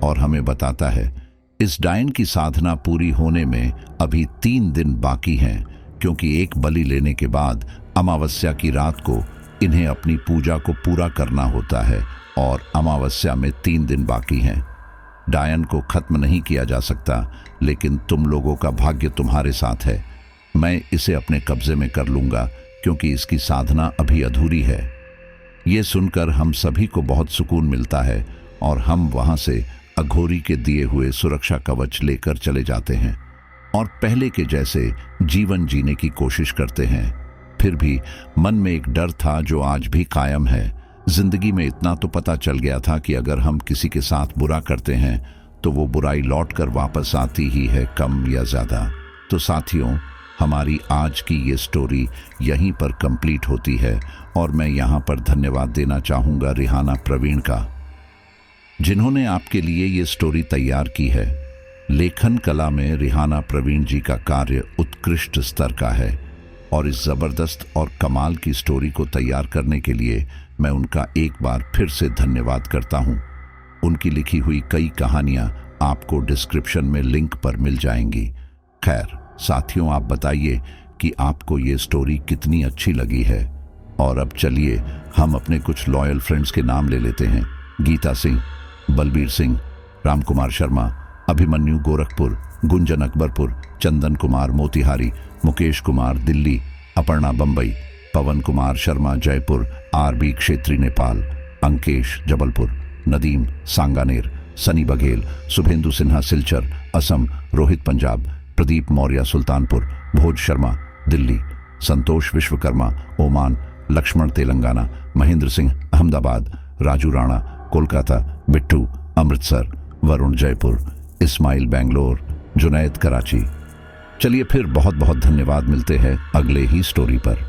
Speaker 1: और हमें बताता है इस डायन की साधना पूरी होने में अभी 3 दिन बाकी हैं, क्योंकि एक बलि लेने के बाद अमावस्या की रात को इन्हें अपनी पूजा को पूरा करना होता है और अमावस्या में 3 दिन बाकी हैं। डायन को खत्म नहीं किया जा सकता, लेकिन तुम लोगों का भाग्य तुम्हारे साथ है। मैं इसे अपने कब्जे में कर लूंगा, क्योंकि इसकी साधना अभी अधूरी है। ये सुनकर हम सभी को बहुत सुकून मिलता है और हम वहां से अघोरी के दिए हुए सुरक्षा कवच लेकर चले जाते हैं और पहले के जैसे जीवन जीने की कोशिश करते हैं। फिर भी मन में एक डर था जो आज भी कायम है। जिंदगी में इतना तो पता चल गया था कि अगर हम किसी के साथ बुरा करते हैं तो वो बुराई लौट कर वापस आती ही है, कम या ज्यादा। तो साथियों, हमारी आज की ये स्टोरी यहीं पर कंप्लीट होती है और मैं यहाँ पर धन्यवाद देना चाहूँगा रिहाना प्रवीण का, जिन्होंने आपके लिए ये स्टोरी तैयार की है। लेखन कला में रिहाना प्रवीण जी का कार्य उत्कृष्ट स्तर का है और इस ज़बरदस्त और कमाल की स्टोरी को तैयार करने के लिए मैं उनका एक बार फिर से धन्यवाद करता हूँ। उनकी लिखी हुई कई कहानियाँ आपको डिस्क्रिप्शन में लिंक पर मिल जाएंगी। खैर साथियों, आप बताइए कि आपको ये स्टोरी कितनी अच्छी लगी है। और अब चलिए हम अपने कुछ लॉयल फ्रेंड्स के नाम ले लेते हैं। गीता सिंह, बलबीर सिंह, राम कुमार शर्मा, अभिमन्यु गोरखपुर, गुंजन अकबरपुर, चंदन कुमार मोतिहारी, मुकेश कुमार दिल्ली, अपर्णा बंबई, पवन कुमार शर्मा जयपुर, आरबी क्षेत्री नेपाल, अंकेश जबलपुर, नदीम सांगानेर, सनी बघेल, शुभेंदु सिन्हा सिलचर असम, रोहित पंजाब, प्रदीप मौर्य सुल्तानपुर, भोज शर्मा दिल्ली, संतोष विश्वकर्मा ओमान, लक्ष्मण तेलंगाना, महेंद्र सिंह अहमदाबाद, राजू राणा कोलकाता, बिट्टू अमृतसर, वरुण जयपुर, इस्माइल बेंगलोर, जुनैद कराची। चलिए फिर बहुत बहुत धन्यवाद, मिलते हैं अगले ही स्टोरी पर।